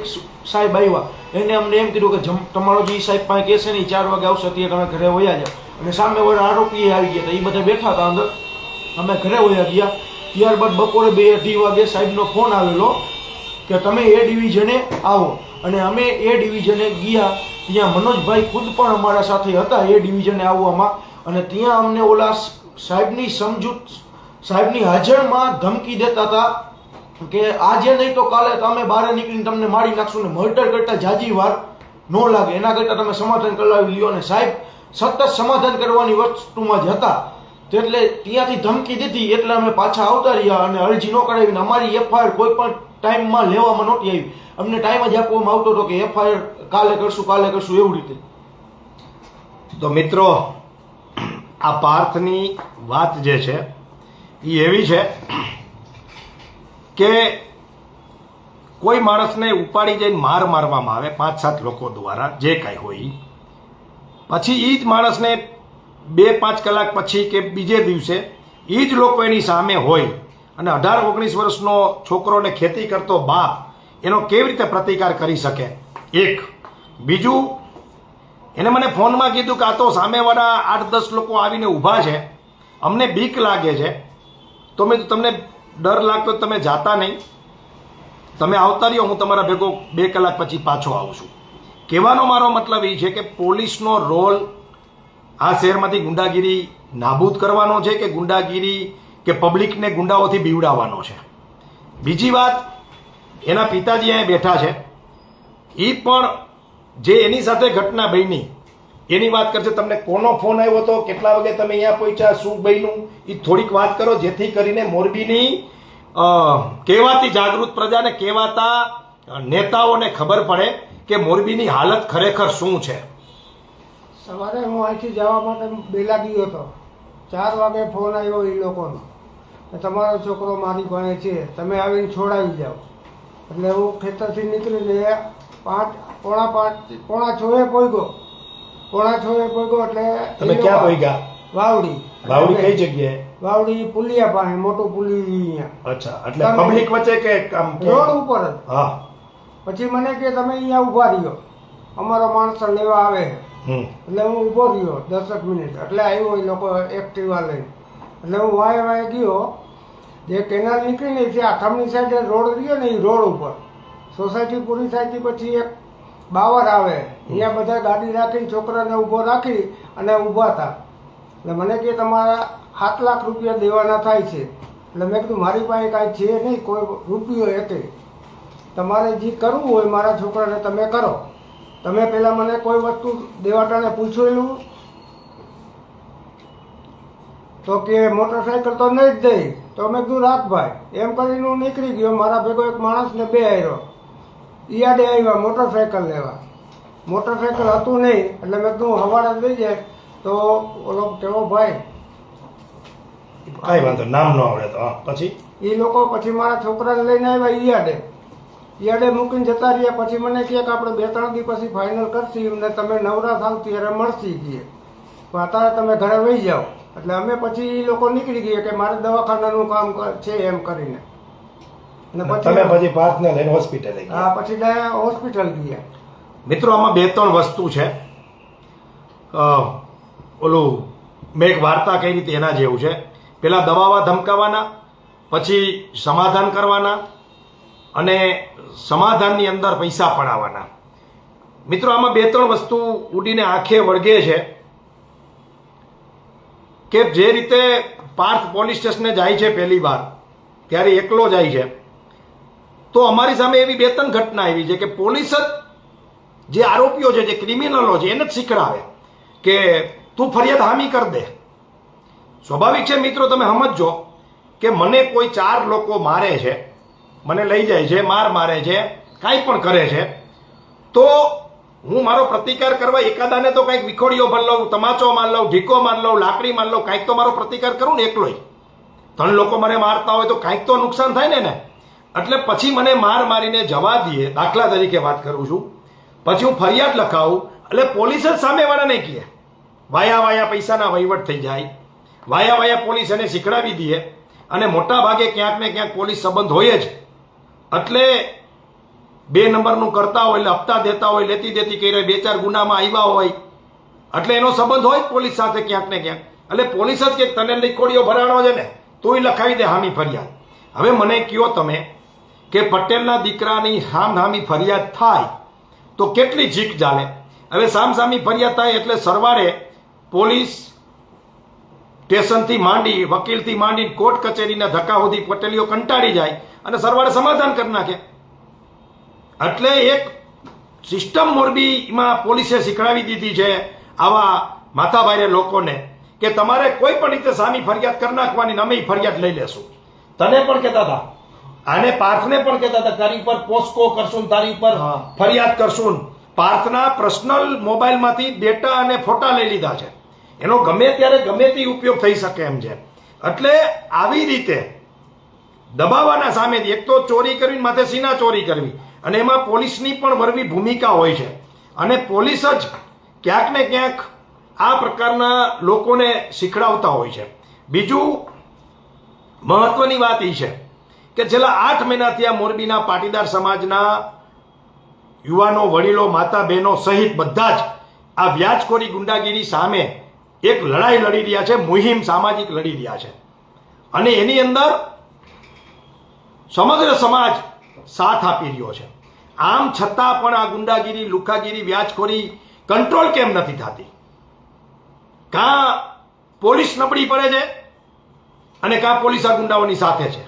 Speaker 3: સાહેબ આવ્યા, એને અમને એમ કીધું કે તમારો જે સાહેબ પાસે કહેશે ને 4 વાગે આવશે ત્યારે તમે ઘરે વયા જાઓ. અને સામેવાળા આરોપી આવી ગયા હતા, એ બધા બેઠા હતા અંદર. અમે ઘરે વયા ગયા. ત્યારબાદ બપોરે 2-2:30 વાગે સાહેબનો ફોન આવેલો કે તમે એ ડિવિઝને આવો. અને અમે એ ડિવિઝને ગયા. ત્યાં મનોજભાઈ ખુદ પણ અમારા સાથે હતા એ ડિવિઝને આવવામાં. અને ત્યાં અમને ઓલા સાહેબની હાજરમાં ધમકી દેતા હતા કે આજે નહીં તો કાલે તમે બહાર નીકળીને તમને મારી નાખશું ને મર્ડર કરતા જાજી વાર ન લાગે, એના કરતાં તમે સમાધાન કરાવી લ્યો. અને સાહેબ સતત સમાધાન કરવાની વસ્તુમાં જ હતા. એટલે ત્યાંથી ધમકી દીધી એટલે અમે પાછા આવતા રહ્યા અને અરજી ન કરાવીને અમારી FIR કોઈ પણ ટાઈમમાં લેવામાં નહોતી આવી. અમને ટાઈમ જ આપવામાં આવતો હતો કે FIR કાલે કરશું એવું રીતે.
Speaker 1: તો મિત્રો, આ પાર્થની વાત જે છે એ એવી છે કે કોઈ માણસને ઉપાડી જઈને મારવામાં આવે 5-7 લોકો દ્વારા, જે કાંઈ હોય, પછી એ જ માણસને 2-5 કલાક પછી કે બીજે દિવસે એ જ લોકો એની સામે હોય અને 18-19 વર્ષનો છોકરોને ખેતી કરતો બાપ એનો કેવી રીતે પ્રતિકાર કરી શકે? એક. બીજું, એને મને ફોનમાં કીધું કે આ તો સામેવાળા 8-10 લોકો આવીને ઊભા છે, અમને બીક લાગે છે. તો મેં તમને ડર લાગતો તમે જાતા નહીં, તમે આવતા રહ્યો, હું તમારા ભેગો 2 કલાક પછી પાછો આવું છું. કહેવાનો મારો મતલબ એ છે કે પોલીસનો રોલ આ શહેરમાંથી ગુંડાગીરી નાબૂદ કરવાનો છે કે ગુંડાગીરી કે પબ્લિકને ગુંડાઓથી બીવડાવવાનો છે? બીજી વાત, એના પિતાજી અહીંયા બેઠા છે, એ પણ જે એની સાથે ઘટના બની એની વાત કરશે. તમને કોનો ફોન આવ્યો હતો, કેટલા વાગે તમે અહીંયા પહોંચ્યા, શું બન્યું, એ થોડીક વાત કરો જેથી કરીને મોરબીની કહેવાતી જાગૃત પ્રજાને, કહેવાતા નેતાઓને ખબર પડે કે મોરબીની હાલત ખરેખર શું છે.
Speaker 2: સવારે હું અહીંથી જવા માટે બેલા ગયો હતો. 4 વાગે ફોન આવ્યો એ લોકોનો કે તમારો છોકરો મારી પાસે છે, તમે આવીને છોડાવી જાઓ. એટલે હું ખેતરથી નીકળીને 5:45 પોણા 6 પહોંચ્યો. પોણા 6 પહોંચ્યો એટલે
Speaker 1: તમે ક્યાં પહોંચ્યા?
Speaker 2: વાવડી.
Speaker 1: વાવડી કઈ જગ્યાએ?
Speaker 2: વાવડી પુલિયા પાસે, મોટું પુલી અહીંયા.
Speaker 1: અચ્છા, એટલે પબ્લિક વચ્ચે કે
Speaker 2: રોડ ઉપર જ?
Speaker 1: હા.
Speaker 2: પછી મને કે તમે અહીંયા ઊભા રહ્યો, અમારો માણસ લેવા આવે. એટલે હું ઊભો રહ્યો 10 મિનિટ. એટલે આવ્યો એ લોકો એક્ટિવા લઈને. એટલે હું વાય ગયો. જે કેનાલ નીકળીને છે આઠમની સાઈડે રોડ રહ્યો ને એ રોડ ઉપર સોસાયટી પૂરી થાય પછી એક બાવર આવે અહીંયા બધા ગાડી રાખીને છોકરાને ઊભો રાખી અને ઊભા હતા. એટલે મને કે તમારા 7 લાખ રૂપિયા દેવાના થાય છે. એટલે મેં કીધું મારી પાસે કાંઈ છે નહીં, કોઈ રૂપિયો એકે. તમારે જે કરવું હોય મારા છોકરાને તમે કરો. તમે પહેલાં મને કોઈ વસ્તુ દેવાટાને પૂછેલું તો કે મોટરસાઇકલ તો નહીં જ દઈ. તો મેં કીધું રાખભાઈ, એમ કરીને હું નીકળી ગયો. મારા ભેગો એક માણસને બે આવ્યો, ઈયાડે આવ્યા મોટરસાઇકલ લેવા. મોટરસાઇકલ હતું નહીં એટલે મેં કીધું હવાડા દઈ જાય. તો ઓલો કેવો ભાઈ,
Speaker 1: કાંઈ વાંધો, નામ ન આવડે તો હા. પછી
Speaker 2: એ લોકો પછી મારા છોકરાને લઈને આવ્યા ઈયાડે મૂકીને જતા રહ્યા. પછી મને કહે કે આપણે 2-3 દી પછી ફાઇનલ કરશી ને તમે નવરા થાવ ત્યારે મળશી કીએ, પણ અત્યારે તમે ઘરે વહી જાઓ. એટલે અમે પછી એ લોકો નીકળી ગયા કે મારે દવાખાનાનું કામ છે એમ કરીને. અને
Speaker 1: તમે પછી પાર્થને લઈને હોસ્પિટલે ગયા.
Speaker 2: હા, પછી હોસ્પિટલ ગયા.
Speaker 1: મિત્રો, આમાં 2-3 વસ્તુ છે. ઓલું મેં એક વાર્તા કહી હતી એના જેવું છે. પેલા દબાવવા ધમકાવાના, પછી સમાધાન કરવાના અને સમાધાનની અંદર પૈસા પડાવવાના. મિત્રો, આમાં 2-3 વસ્તુ ઉડીને આંખે વળગે છે કે જે રીતે પાર્થ પોલીસ સ્ટેશને જાય છે પહેલી વાર, ત્યારે એકલો જાય છે. તો અમારી સામે એવી 2-3 ઘટના આવી છે કે પોલીસ જ જે આરોપીઓ છે, જે ક્રિમિનલો છે, એને જ શીખડાવે કે તું ફરિયાદ હામી કર દે. સ્વાભાવિક છે મિત્રો, તમે સમજો કે મને કોઈ 4 લોકો મારે છે, મને લઈ જાય છે, મારે છે, કાંઈ પણ કરે છે, તો હું મારો પ્રતિકાર કરવા એકાદાને તો કંઈક વિખોડીઓ ભર લઉં, તમાચો માર લઉં, ઢીકો માર લઉં, લાકડી માર લઉં, કાંઈક તો મારો પ્રતિકાર કરું ને એકલો. 3 લોકો મને મારતા હોય તો કાંઈક તો નુકસાન થાય ને. એટલે પછી મને મારીને જવા દઈએ. દાખલા તરીકે વાત કરું છું. પછી હું ફરિયાદ લખાવું એટલે પોલીસ જ સામેવાળાને કહે. વાયા પૈસાના વહીવટ થઈ જાય. વાયા પોલીસ એને શીખડાવી દે. અને મોટા ભાગે ક્યાંક ને ક્યાંક પોલીસ સંબંધ હોય જ. એટલે 2 નંબરનું કરતા હોય એટલે હપ્તા દેતા હોય, લેતી દેતી કરી હોય, 2-4 ગુનામાં આવ્યા હોય, એટલે એનો સંબંધ હોય પોલીસ સાથે ક્યાંક ને ક્યાંક. એટલે પોલીસ જ કે તને લીખોડીઓ ભરાણો છે ને, તોય લખાવી દે હામી ફરિયાદ. હવે મને કહો તમે કે પટેલના દીકરાની હામી ફરિયાદ થાય તો કેટલી જીક ચાલે. હવે સામસામી ફરિયાદ થાય એટલે સરવારે પોલીસ સ્ટેશનથી માંડી, વકીલથી માંડી, કોર્ટ કચેરીના ધક્કા સુધી પટેલીઓ કંટાળી જાય અને સરવારે સમાધાન કરી નાખે. એટલે એક સિસ્ટમ મોરબીમાં પોલીસે શીખડાવી દીધી છે આવા માથાભારે લોકોને કે તમારે કોઈ પણ રીતે સામી ફરિયાદ કરી નાખવાની, અમે ફરિયાદ લઈ લેશું. તને પણ કહેતા હતા, આને પાર્થને પણ કહેતા હતા તારી ઉપર પોસ્કો કરશું, તારી ઉપર ફરિયાદ કરશું. પાર્થના પર્સનલ મોબાઈલમાંથી ડેટા અને ફોટા લઈ લીધા છે. એનો ગમે ત્યારે ગમે તે ઉપયોગ થઈ શકે એમ છે. એટલે આવી રીતે દબાવવાના સામેથી એક તો ચોરી કરવી, માથે સીના ચોરી કરવી, અને એમાં પોલીસની પણ વરવી ભૂમિકા હોય છે. અને પોલીસ જ ક્યાંક ને ક્યાંક આ પ્રકારના લોકોને શીખડાવતા હોય છે. બીજું મહત્વની વાત એ છે કે છેલ્લા 8 મહિનાથી આ મોરબીના પાટીદાર સમાજના યુવાનો, વડીલો, માતા, બહેનો સહિત બધા જ આ વ્યાજખોરી ગુંડાગીરી સામે એક લડાઈ લડી રહ્યા છે, મુહિમ સામાજિક લડી રહ્યા છે. અને એની અંદર સમગ્ર સમાજ સાથ આપી રહ્યો છે. આમ છતાં પણ આ ગુંડાગીરી, લુખાગીરી, વ્યાજખોરી કંટ્રોલ કેમ નથી થતી? કાં પોલીસ નબળી પડે છે અને કાં પોલીસ આ ગુંડાઓની સાથે છે.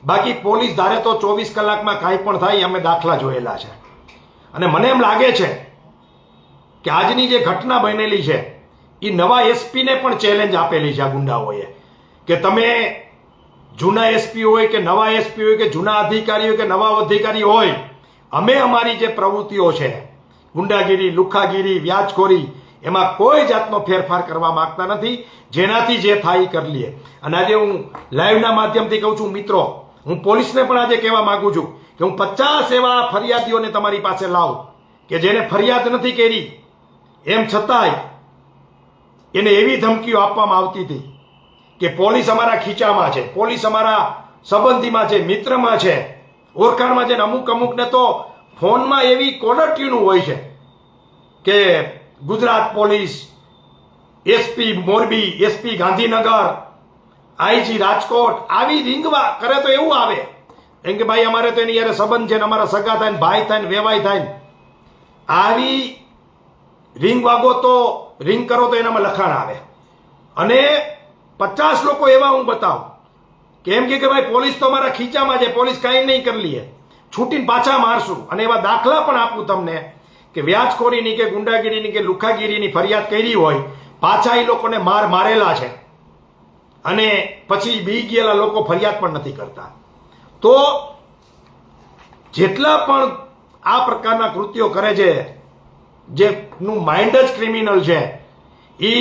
Speaker 1: બાકી પોલીસ ધારે તો 24 કલાકમાં કાંઈ પણ થાય, અમે દાખલા જોયેલા છે. અને મને એમ લાગે છે કે આજની જે ઘટના બનેલી છે એ નવા એસપીને પણ ચેલેન્જ આપેલી છે આ ગુંડાઓએ કે તમે જૂના એસપી હોય કે નવા એસપી હોય કે જૂના અધિકારી હોય કે નવા અધિકારી હોય, અમે અમારી જે પ્રવૃત્તિઓ છે ગુંડાગીરી, લુખાગીરી, વ્યાજખોરી, એમાં કોઈ જાતનો ફેરફાર કરવા માંગતા નથી. જેનાથી જે થાય એ કરી લઈએ. અને આજે હું લાઈવના માધ્યમથી કહું છું મિત્રો, હું પોલીસને પણ આજે કહેવા માંગુ છું કે હું 50 એવા ફરિયાદીઓને તમારી પાસે લાવું કે જેને ફરિયાદ નથી કરી, એમ છતાંય એને એવી ધમકીઓ આપવામાં આવતી હતી કે પોલીસ અમારા ખીચામાં છે, પોલીસ અમારા સંબંધીમાં છે, મિત્રમાં છે, ઓળખાણમાં છે. ને અમુકને તો ફોનમાં એવી કોલર ટ્યુન હોય છે કે Gujarat police, SP Morbi, SP Gandhinagar, IG Rajkot, આવી રીંગવા કરે તો એવું આવે એમ કે ભાઈ અમારે તો એની યારે સંબંધ છે ને, અમારા સગા થાય ને, ભાઈ થાય ને, વેવાય થાય ને. આવી રિંગ વાગો તો રિંગ કરો તો એનામાં લખાણ આવે અને 50 લોકો એવા હું બતાવું કે એમ કે ભાઈ પોલીસ તો મારા ખીચામાં છે, પોલીસ કાંઈ નહીં કરી લઈએ, છૂટીને પાછા મારશું. અને એવા દાખલા પણ આપું તમને કે વ્યાજખોરીની કે ગુંડાગીરીની કે લુખાગીરીની ફરિયાદ કરી હોય, પાછા એ લોકોને મારેલા છે અને પછી બી ગયેલા લોકો ફરિયાદ પણ નથી કરતા. તો જેટલા પણ આ પ્રકારના કૃત્યો કરે છે, જેનું માઇન્ડ જ ક્રિમિનલ છે, એ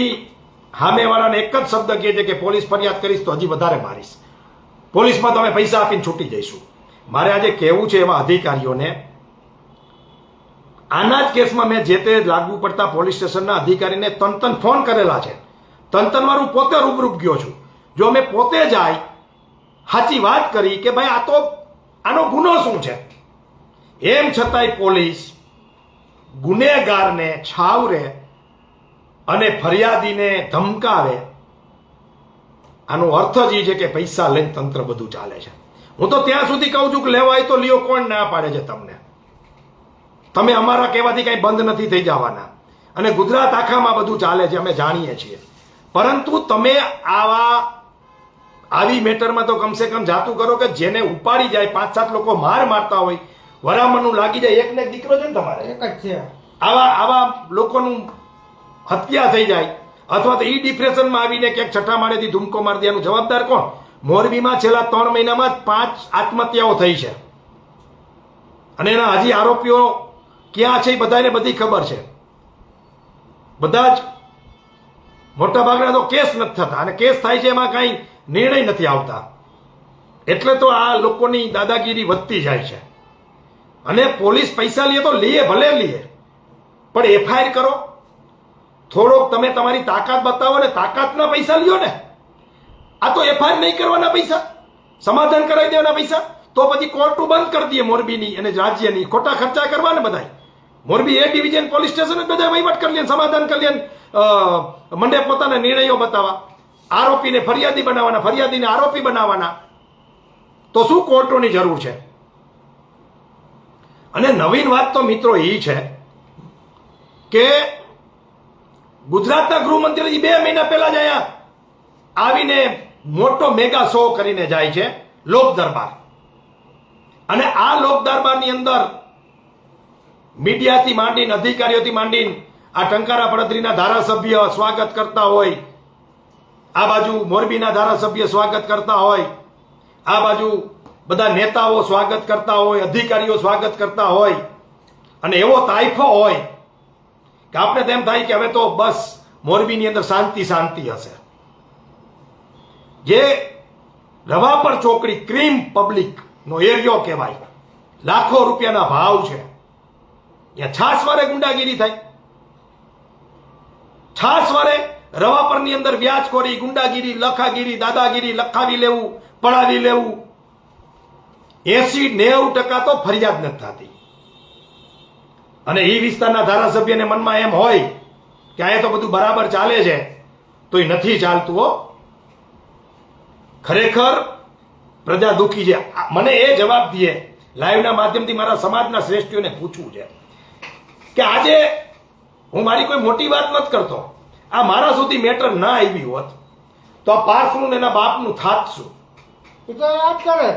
Speaker 1: સામેવાળાને એક જ શબ્દ કહે છે કે પોલીસ ફરિયાદ કરીશ તો હજી વધારે મારીશ, પોલીસમાં તમે પૈસા આપીને છૂટી જઈશું. મારે આજે કહેવું છે એવા અધિકારીઓને, આના જ કેસમાં મેં જે તે લાગુ પડતા પોલીસ સ્ટેશનના અધિકારીને તન ફોન કરેલા છે. તનવાળું પોતે રૂબરૂપ ગયો છું. જો મેં પોતે જાય સાચી વાત કરી કે ભાઈ આ તો આનો ગુનો શું છે, એમ છતાંય પોલીસ ગુનેગારને છાવરે અને ફરિયાદીને ધમકાવે, આનો અર્થ જ એ છે કે પૈસા લઈને તંત્ર બધું ચાલે છે. હું તો ત્યાં સુધી કહું છું કે લેવાય તો લ્યો, કોણ ના પાડે છે તમને? તમે અમારા કહેવાથી કંઈ બંધ નથી થઈ જવાના. અને ગુજરાત આખામાં બધું ચાલે છે, અમે જાણીએ છીએ. પરંતુ તમે આવી મેટરમાં તો કમસે કમ જાતું કરો કે જેને ઉપાડી જાય, 5-7 લોકો મારતા હોય, વરામણનું લાગી જાય. એકને એક દીકરો છે ને તમારે,
Speaker 2: એક જ છે.
Speaker 1: આવા લોકોનું હત્યા થઈ જાય અથવા તો ઈ ડિપ્રેશનમાં આવીને ક્યાંક છઠ્ઠા માળેથી ધૂમકો મારી દેવાનું જવાબદાર કોણ? મોરબીમાં છેલ્લા 3 મહિનામાં 5 આત્મહત્યાઓ થઈ છે અને એના હજી આરોપીઓ ક્યાં છે એ બધાને બધી ખબર છે. બધા જ મોટાભાગના તો કેસ નથી થતા અને કેસ થાય છે એમાં કાંઈ નિર્ણય નથી આવતા. એટલે તો આ લોકોની દાદાગીરી વધતી જાય છે. અને પોલીસ પૈસા લે તો લે, ભલે લે, પણ એફઆઈઆર કરો. થોડોક તમે તમારી તાકાત બતાવો ને તાકાતના પૈસા લ્યો ને. આ તો એફઆઈઆર નહીં કરવાના પૈસા, સમાધાન કરાવી દેવાના પૈસા. તો પછી કોર્ટો બંધ કરી દઈએ મોરબીની અને રાજ્યની, ખોટા ખર્ચા કરવા ને બધા. મોરબી એ ડિવિઝન પોલીસ સ્ટેશન જ બધા વહીવટ કરી લે, સમાધાન કરી લે, મંડે પોતાના નિર્ણયો બતાવવા, આરોપીને ફરિયાદી બનાવવાના, ફરિયાદીને આરોપી બનાવવાના. તો શું કોર્ટોની જરૂર છે? અને નવીન વાત તો મિત્રો એ છે કે ગુજરાતના ગૃહમંત્રીજી 2 મહિના પહેલા જ અહીંયા આવીને મોટો મેગા શો કરીને જાય છે, લોક દરબાર. અને આ લોક દરબારની અંદર મીડિયાથી માંડીને, અધિકારીઓથી માંડીને, આ ટંકારા પડતરીના ધારાસભ્ય સ્વાગત કરતા હોય, આ બાજુ મોરબીના ધારાસભ્ય સ્વાગત કરતા હોય, આ બાજુ બધા નેતાઓ સ્વાગત કરતા હોય, અધિકારીઓ સ્વાગત કરતા હોય. અને એવો તાઇફો હોય કે આપણે તેમ થાય કે હવે તો બસ મોરબીની અંદર શાંતિ હશે. જે રવાપર ચોકડી ક્રીમ પબ્લિક નો એરિયો કહેવાય, લાખો રૂપિયાના ભાવ છે, ત્યાં છાસવારે ગુંડાગીરી થાય. છાસવારે રવાપરની અંદર વ્યાજખોરી, ગુંડાગીરી, લખાગીરી, દાદાગીરી, લખાવી લેવું, પડાવી લેવું. 80-90% તો ફરિયાદ નથી થતી. અને એ વિસ્તારના ધારાસભ્યને મનમાં એમ હોય કે અહીંયા તો બધું બરાબર ચાલે છે, તો એ નથી ચાલતું. હો, ખરેખર પ્રજા દુઃખી છે. મને એ જવાબ દે, લાઈવના માધ્યમથી મારા સમાજના શ્રેષ્ઠીઓને પૂછવું છે કે આજે હું મારી કોઈ મોટી વાત નથી કરતો, આ મારા સુધી મેટર ના આવી હોત તો આ પાર્થનું ને એના બાપનું થાત શું?
Speaker 2: એ તો યાદ કરે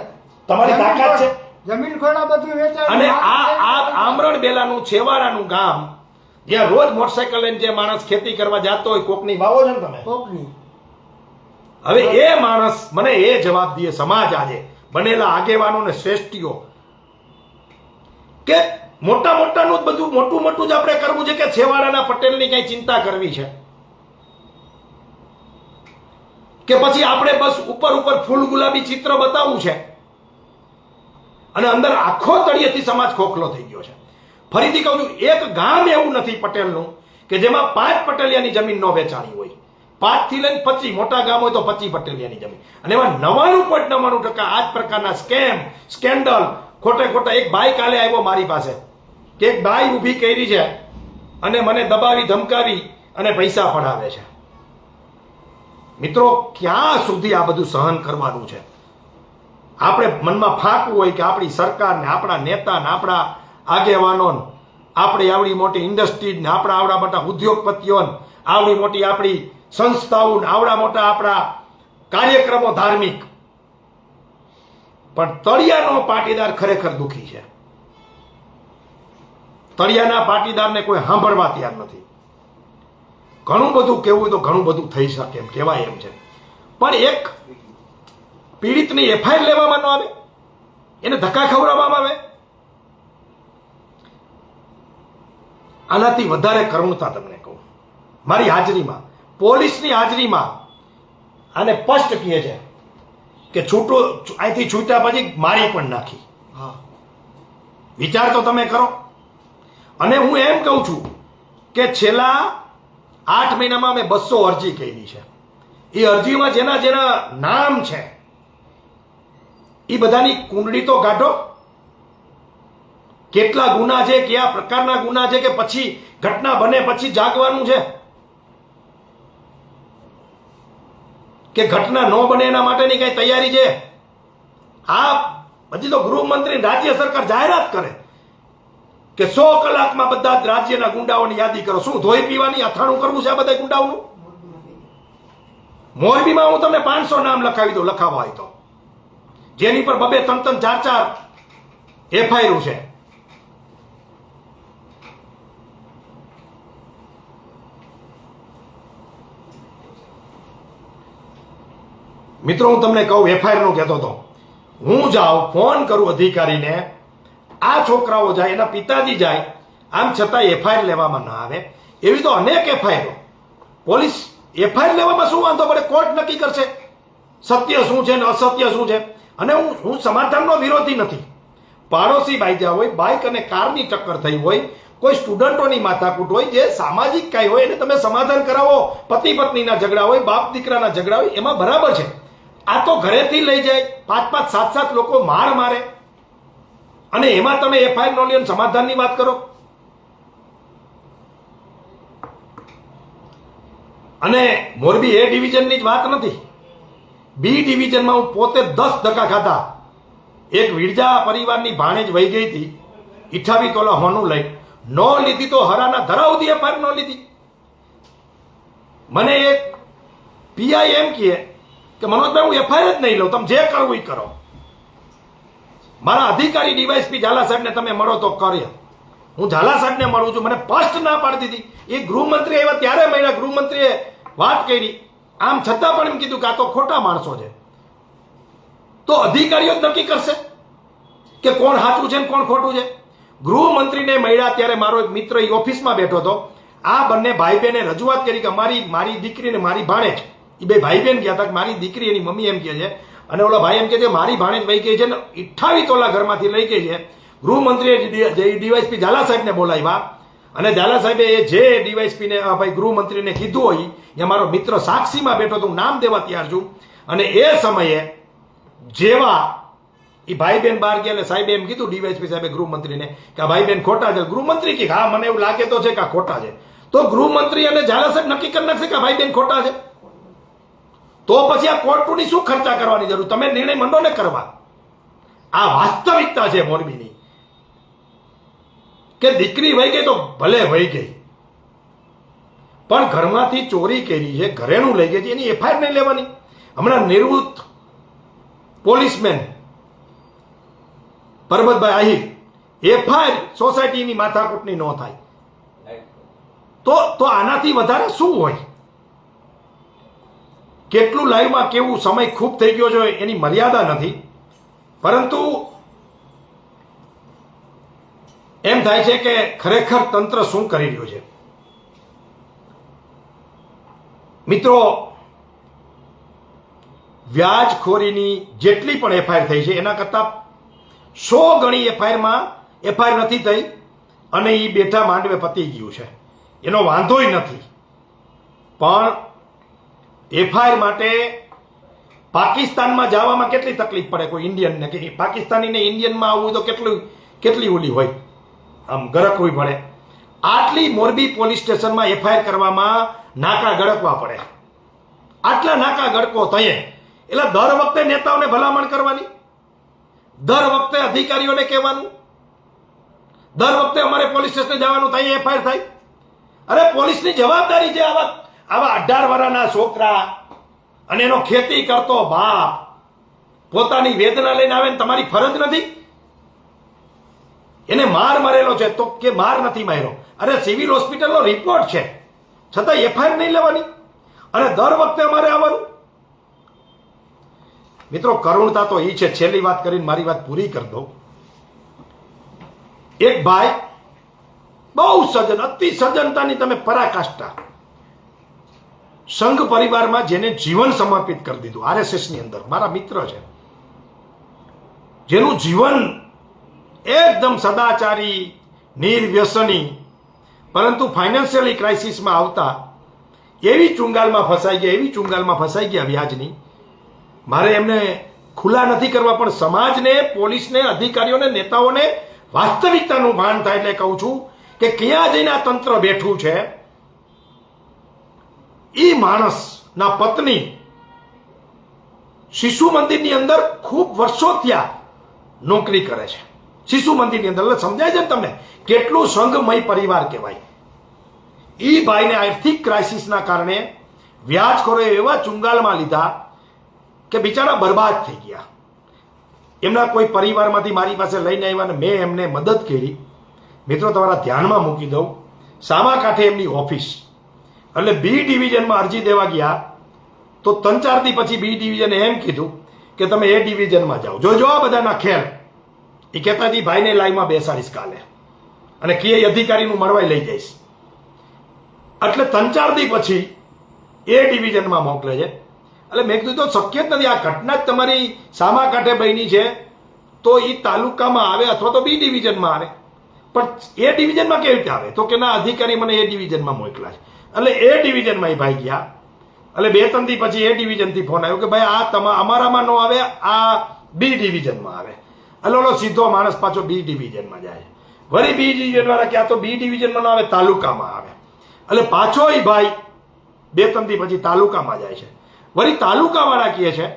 Speaker 1: તમારી તાકાત છે.
Speaker 2: જમીન ખોડા બધું વેચાય.
Speaker 1: અને આ આમરણ બેલાનું છેવાડાનું ગામ, જ્યાં રોજ મોટરસાયકલ લઈને જે માણસ ખેતી કરવા જતો હોય, કોકની વાવો છો ને તમે,
Speaker 2: કોકની.
Speaker 1: હવે એ માણસ મને એ જવાબ દે, સમાજ આજે બનેલા આગેવાનો ને શ્રેષ્ઠીઓ, કે મોટાનું જ બધું મોટું જ આપણે કરવું છે કે છેવાડાના પટેલની કઈ ચિંતા કરવી છે? કે પછી આપણે બસ ઉપર ફૂલ ગુલાબી ચિત્ર બતાવવું છે અને અંદર આખો તળિયેથી સમાજ ખોખલો થઈ ગયો છે. ફરીથી કહું છું, એક ગામ એવું નથી પટેલનું કે જેમાં 5 પટેલિયાની જમીન ન વેચાણી હોય. 5 થી લઈને 25 મોટા ગામ હોય તો 25 પટેલિયાની જમીન. અને એમાં 99.99% આ જ પ્રકારના સ્કેન્ડલ, ખોટા. એક ભાઈ કાલે આવ્યો મારી પાસે કે એક બાઈ ઊભી કરી છે અને મને દબાવી, ધમકાવી અને પૈસા પડાવે છે. મિત્રો, ક્યાં સુધી આ બધું સહન કરવાનું છે? આપણે મનમાં ફાંકવું હોય કે આપણી સરકારને, આપણા નેતાને, આપણા આગેવાનો આપણી આવડી મોટી ઇન્ડસ્ટ્રી ને આપણા આવડા મોટા ઉદ્યોગપતિઓ ને આવડી મોટી આપણી સંસ્થાઓ ને આવડા મોટા આપણા કાર્યક્રમો ધાર્મિક, પણ તળિયાનો પાટીદાર ખરેખર દુઃખી છે. તળિયાના પાટીદારને કોઈ સાંભળવા તૈયાર નથી. ઘણું બધું કહેવું તો ઘણું બધું થઈ શકે એમ કહેવાય એમ છે, પણ એક પીડિતની એફઆઈઆર લેવામાં ન આવે, એને ધક્કા ખવડાવવામાં આવે, આનાથી વધારે કરુણતા તમને કહું, મારી હાજરીમાં, પોલીસની હાજરીમાં આને સ્પષ્ટ કહે છે કે છૂટો અહીંથી છૂટ્યા પછી મારી પણ નાખી.
Speaker 3: હા,
Speaker 1: વિચાર તો તમે કરો. અને હું એમ કહું છું કે છેલ્લા 8 મહિનામાં મેં 200 અરજી કરી છે. એ અરજીમાં જેના જેના નામ છે એ બધાની કુંડળી તો કાઢો. કેટલા ગુના છે, કયા પ્રકારના ગુના છે, કે પછી ઘટના બને પછી જાગવાનું છે, કે ઘટના ન બને એના માટેની કઈ તૈયારી છે? આ હજી તો ગૃહમંત્રી રાજ્ય સરકાર જાહેરાત કરે કે 100 કલાકમાં બધા જ રાજ્યના ગુંડાઓની યાદી કરો. શું ધોઈ પીવાની અથાણું કરવું છે આ બધા ગુંડાઓનું? મોરબીમાં હું તમને 500 નામ લખાવી દઉં, લખાવા હોય તો, જેની પર 2-2, 3-3, 4-4 એફઆઈઆર છે. મિત્રો હું તમને કહું, એફઆઈઆર નું કહેતો હતો, હું જાઉં ફોન કરું અધિકારીને, આ છોકરાઓ જાય, એના પિતાજી જાય, આમ છતાં એફઆઈઆર લેવામાં ના આવે. એવી તો અનેક એફઆઈઆર. પોલીસ એફઆઈઆર લેવામાં શું વાંધો પડે? કોર્ટ નક્કી કરશે સત્ય શું છે ને અસત્ય શું છે. અને હું સમાધાનનો વિરોધી નથી. પાડોશી બાઈજા હોય, બાઇક અને કારની ટક્કર થઈ હોય, કોઈ સ્ટુડન્ટોની માથાકૂટ હોય, જે સામાજિક કાંઈ હોય એને તમે સમાધાન કરાવો. પતિ પત્નીના ઝઘડા હોય, બાપ દીકરાના ઝઘડા હોય, એમાં બરાબર છે. આ તો ઘરેથી લઈ જાય, 5-5, 7-7 લોકો માર મારે, અને એમાં તમે એફઆઈઆર નો લ્યો, સમાધાનની વાત કરો. અને મોરબી એ ડિવિઝનની જ વાત નથી, બી ડિવિઝનમાં હું પોતે 10 ધક્કા ખાધા. એક વિરજા પરિવારની ભાણેજ વહી ગઈ હતી 28 તોલા હોનું લઈ, નો લીધી તો હરાના ધરા સુધી એફઆઈઆર નો લીધી. મને એક પીઆઈ એમ કહે કે મનોજભાઈ હું એફઆઈઆર જ નહીં લઉં, તમે જે કરવું એ કરો. મારા અધિકારી ડીવાયએસપી ઝાલા સાહેબને તમે મળો તો કરે. હું ઝાલા સાહેબને મળું છું, મને સ્પષ્ટ ના પાડી દીધી. એ ગૃહમંત્રી આવ્યા ત્યારે મળ્યા, ગૃહમંત્રીએ વાત કરી, આમ છતાં પણ એમ કીધું કે આ તો ખોટા માણસો છે. તો અધિકારીઓ જ નક્કી કરશે કે કોણ સાચું છે ને કોણ ખોટું છે. ગૃહમંત્રીને મળ્યા ત્યારે મારો એક મિત્ર એ ઓફિસમાં બેઠો હતો. આ બંને ભાઈ બહેને રજૂઆત કરી કે મારી દીકરી ને મારી ભાણેજ, એ બે ભાઈ બહેન ગયા હતા કે મારી દીકરી એની મમ્મી એમ કહે છે, અને ઓલા ભાઈ એમ કહે છે મારી ભાણેજ વહી ગઈ છે ને 28 તોલા ઘરમાંથી લઈ ગઈ છે. ગૃહમંત્રીએ ડીવાયએસપી ઝાલા સાહેબને બોલાવ્યા, અને ઝાલા સાહેબે જે ડીવાયએસપીને ભાઈ ગૃહમંત્રીને કીધું હોય એ મારો મિત્ર સાક્ષીમાં બેઠો તો હું નામ દેવા તૈયાર છું. અને એ સમયે જેવા એ ભાઈ બેન બહાર ગયા એટલે સાહેબે એમ કીધું, ડીવાયએસપી સાહેબે ગૃહમંત્રીને કે આ ભાઈ બેન ખોટા છે. ગૃહમંત્રી કે હા મને એવું લાગે તો છે કે આ ખોટા છે. તો ગૃહમંત્રી અને ઝાલા સાહેબ નક્કી કરી નાખશે કે આ ભાઈ બેન ખોટા છે. તો પછી આ કોર્ટની શું ખર્ચા કરવાની જરૂર? તમે નિર્ણય મંડો ને કરવા. આ વાસ્તવિકતા છે મોરબીની, કે દીકરી વહી ગઈ તો ભલે વહી ગઈ, પણ ઘરમાંથી ચોરી કરી છે, ઘરેણું લઈ ગઈ છે, એની એફઆઈઆર નહીં લેવાની. હમણાં નિવૃત્ત પોલીસમેન પરબતભાઈ આહિર, એફઆઈઆર સોસાયટીની માથાકૂટની ન થાય તો આનાથી વધારે શું હોય? કેટલું લાઈવમાં કેવું, સમય ખૂબ થઈ ગયો છે, એની મર્યાદા નથી. પરંતુ એમ થાય છે કે ખરેખર તંત્ર શું કરી રહ્યું છે. મિત્રો, વ્યાજખોરીની જેટલી પણ એફઆઈઆર થઈ છે એના કરતાં 100 ગણી એફઆઈઆર નથી થઈ, અને એ બેઠા માંડવે પતી ગયું છે, એનો વાંધોય નથી. પણ એફઆઈઆર માટે પાકિસ્તાનમાં જવામાં કેટલી તકલીફ પડે કોઈ ઇન્ડિયનને, કે પાકિસ્તાનીને ઇન્ડિયનમાં આવવું તો કેટલી ઓલી હોય, આમ ગરકવી પડે. આટલી મોરબી પોલીસ સ્ટેશનમાં એફઆઈઆર કરવામાં નાકા ગળકવા પડે. આટલા નાકા ગળકો થયે એટલે દર વખતે નેતાઓને ભલામણ કરવાની, દર વખતે અધિકારીઓને કહેવાનું, દર વખતે અમારે પોલીસ સ્ટેશને જવાનું થાય એફઆઈઆર થાય? અરે પોલીસની જવાબદારી છે. આવા 18 વર્ષના છોકરા અને એનો ખેતી કરતો બાપ પોતાની વેદના લઈને આવે ને તમારી ફરજ નથી? એને માર મારેલો છે તો કે માર નથી માર્યો. અરે સિવિલ હોસ્પિટલનો રિપોર્ટ છે, છતાં એફઆઈઆર નહીં લેવાની અને દર વખતે અમારે આવવાનું. મિત્રો, કરુણતા તો એ છે, છેલ્લી વાત કરીને મારી વાત પૂરી કરી દઉં. એક ભાઈ બહુ સજ્જન, અતિ સજ્જનતાની તમે પરાકાષ્ઠા, સંઘ પરિવારમાં જેને જીવન સમર્પિત કરી દીધું આરએસએસની અંદર, મારા મિત્ર છે, જેનું જીવન એકદમ સદાચારી, નિર્વ્યસની, પરંતુ ફાઇનાન્શિયલી ક્રાઇસિસમાં આવતા એવી ચુંગાલમાં ફસાઈ ગયા વ્યાજની. મારે એમને ખુલ્લા નથી કરવા, પણ સમાજને, પોલીસને, અધિકારીઓને, નેતાઓને વાસ્તવિકતાનું ભાન થાય એટલે કહું છું કે ક્યાં જઈને આ તંત્ર બેઠું છે. એ માણસના પત્ની શિશુ મંદિરની અંદર ખૂબ વર્ષો થયા નોકરી કરે છે. શિશુ મંદિરની અંદર, એટલે સમજાય છે ને તમને કેટલું સંઘમય પરિવાર કહેવાય. એ ભાઈને આર્થિક ક્રાઇસિસના કારણે વ્યાજખોરોએ એવા ચુંગાલમાં લીધા કે બિચારા બરબાદ થઈ ગયા. એમના કોઈ પરિવારમાંથી મારી પાસે લઈને આવ્યા અને મેં એમને મદદ કરી. મિત્રો, તમારા ધ્યાનમાં મૂકી દઉં, સામાકાંઠે એમની ઓફિસ, એટલે બી ડિવિઝનમાં અરજી દેવા ગયા તો 3-4 દી પછી બી ડિવિઝને એમ કીધું કે તમે એ ડિવિઝનમાં જાઓ. જોજો આ બધાના ખેલ. એ કહેતા હતી ભાઈને લાઈવમાં બેસાડીશ કાલે અને કે અધિકારીનું મળવાય લઈ જઈશ. એટલે 3-4 દી પછી એ ડિવિઝનમાં મોકલે છે. એટલે મેં કીધું તો શક્ય જ નથી, આ ઘટના જ તમારી સામાકાંઠે બની છે તો એ તાલુકામાં આવે અથવા તો બી ડિવિઝનમાં આવે, પણ એ ડિવિઝનમાં કેવી રીતે આવે? તો કે ના, અધિકારી મને એ ડિવિઝનમાં મોકલા છે. એટલે એ ડિવિઝનમાં એ ભાઈ ગયા. એટલે 2-3 દી પછી એ ડિવિઝનથી ફોન આવ્યો કે ભાઈ આ અમારામાં ન આવે, આ બી ડિવિઝનમાં આવે. એટલે ઓલો સીધો માણસ પાછો બી ડિવિઝનમાં જાય. વળી બી ડિવિઝન વાળા ક્યાં તો બી ડિવિઝનમાં ન આવે, તાલુકામાં આવે. એટલે પાછો એ ભાઈ 2-3 દી પછી તાલુકામાં જાય છે. વળી તાલુકાવાળા કહે છે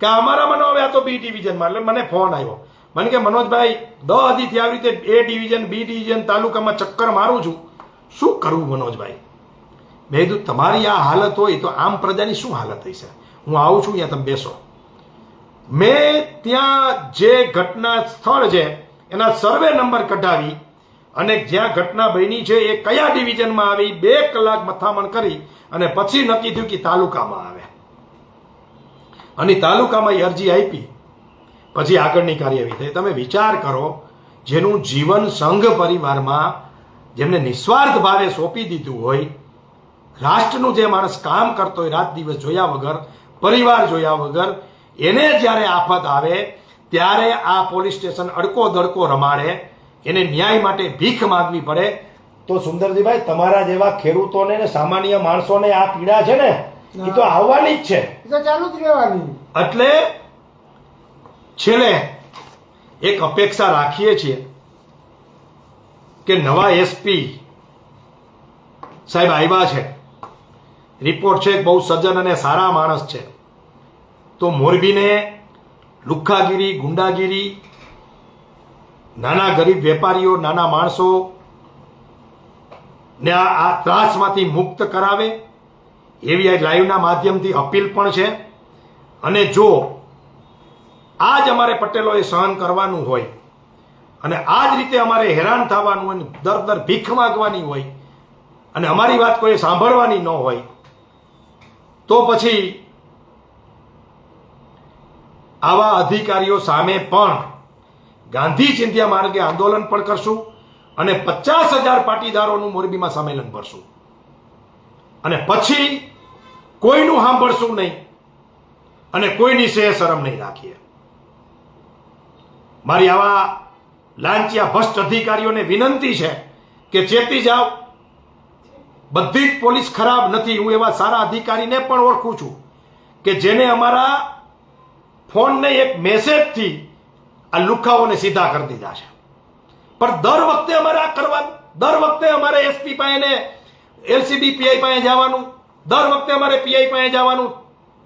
Speaker 1: કે અમારામાં ન આવે, આ તો બી ડિવિઝનમાં. એટલે મને ફોન આવ્યો, મને કે મનોજભાઈ 10 દીથી આવી રીતે એ ડિવિઝન, બી ડિવિઝન, તાલુકામાં ચક્કર મારું છું, શું કરવું મનોજભાઈ? મેં કીધું તમારી આ હાલત હોય તો આમ પ્રજાની શું હાલત થઈ છે? હું આવું છું, ત્યાં તમે બેસો. મેં ત્યાં જે ઘટના સ્થળ છે એના સર્વે નંબર કઢાવી અને જ્યાં ઘટના બની છે એ કયા ડિવિઝનમાં આવી 2 કલાક મથામણ કરી અને પછી નક્કી થયું કે તાલુકામાં આવે. અને તાલુકામાં એ અરજી આપી, પછી આગળની કાર્યવાહી થઈ. તમે વિચાર કરો, જેનું જીવન સંઘ પરિવારમાં, જેમને નિસ્વાર્થ ભાવે સોંપી દીધું હોય, રાષ્ટ્રનું જે માણસ કામ કરતો હોય રાત દિવસ જોયા વગર, પરિવાર જોયા વગર, એને જ્યારે આફત આવે ત્યારે આ પોલીસ સ્ટેશન અડકો દડકો રમાડે, એને ન્યાય માટે ભીખ માંગવી પડે. તો સુંદરજીભાઈ, તમારા જેવા ખેડૂતોને ને સામાન્ય માણસોને આ પીડા છે ને એ તો આવવાની જ છે,
Speaker 2: એ તો ચાલુ જ રહેવાની.
Speaker 1: એટલે છેલ્લે એક અપેક્ષા રાખીએ છીએ કે નવા એસપી સાહેબ આવ્યા છે, રિપોર્ટ છે, બહુ સજ્જન અને સારા માણસ છે, તો મોરબીને લુખ્ખાગીરી, ગુંડાગીરી, નાના ગરીબ વેપારીઓ, નાના માણસો ને આ ત્રાસમાંથી મુક્ત કરાવે એવી આ લાઈવના માધ્યમથી અપીલ પણ છે. અને જો આજ અમારે પટેલોએ સહન કરવાનું હોય અને આ જ રીતે અમારે હેરાન થવાનું હોય, દર ભીખ માગવાની હોય અને અમારી વાત કોઈ સાંભળવાની ન હોય, તો પછી આવા અધિકારીઓ સામે પણ ગાંધી ચિંધ્યા માર્ગે આંદોલન પણ કરશું અને 50,000 પાટીદારોનું મોરબીમાં સંમેલન ભરશું અને પછી કોઈનું સાંભળશું નહીં અને કોઈની શરમ નહીં રાખીએ. મારી આવા લાંચિયા ભ્રષ્ટ અધિકારીઓને વિનંતી છે કે ચેતી જાઓ. બધી જ પોલીસ ખરાબ નથી. હું એવા સારા અધિકારીને પણ ઓળખું છું કે જેને અમારા ફોનને એક મેસેજથી આ લુખાઓને સીધા કરી દીધા છે. પણ દર વખતે અમારે આ કરવાનું, દર વખતે અમારે એસપી પાસે ને એલસીબી પીઆઈ પાસે જવાનું, દર વખતે અમારે પીઆઈ પાસે જવાનું,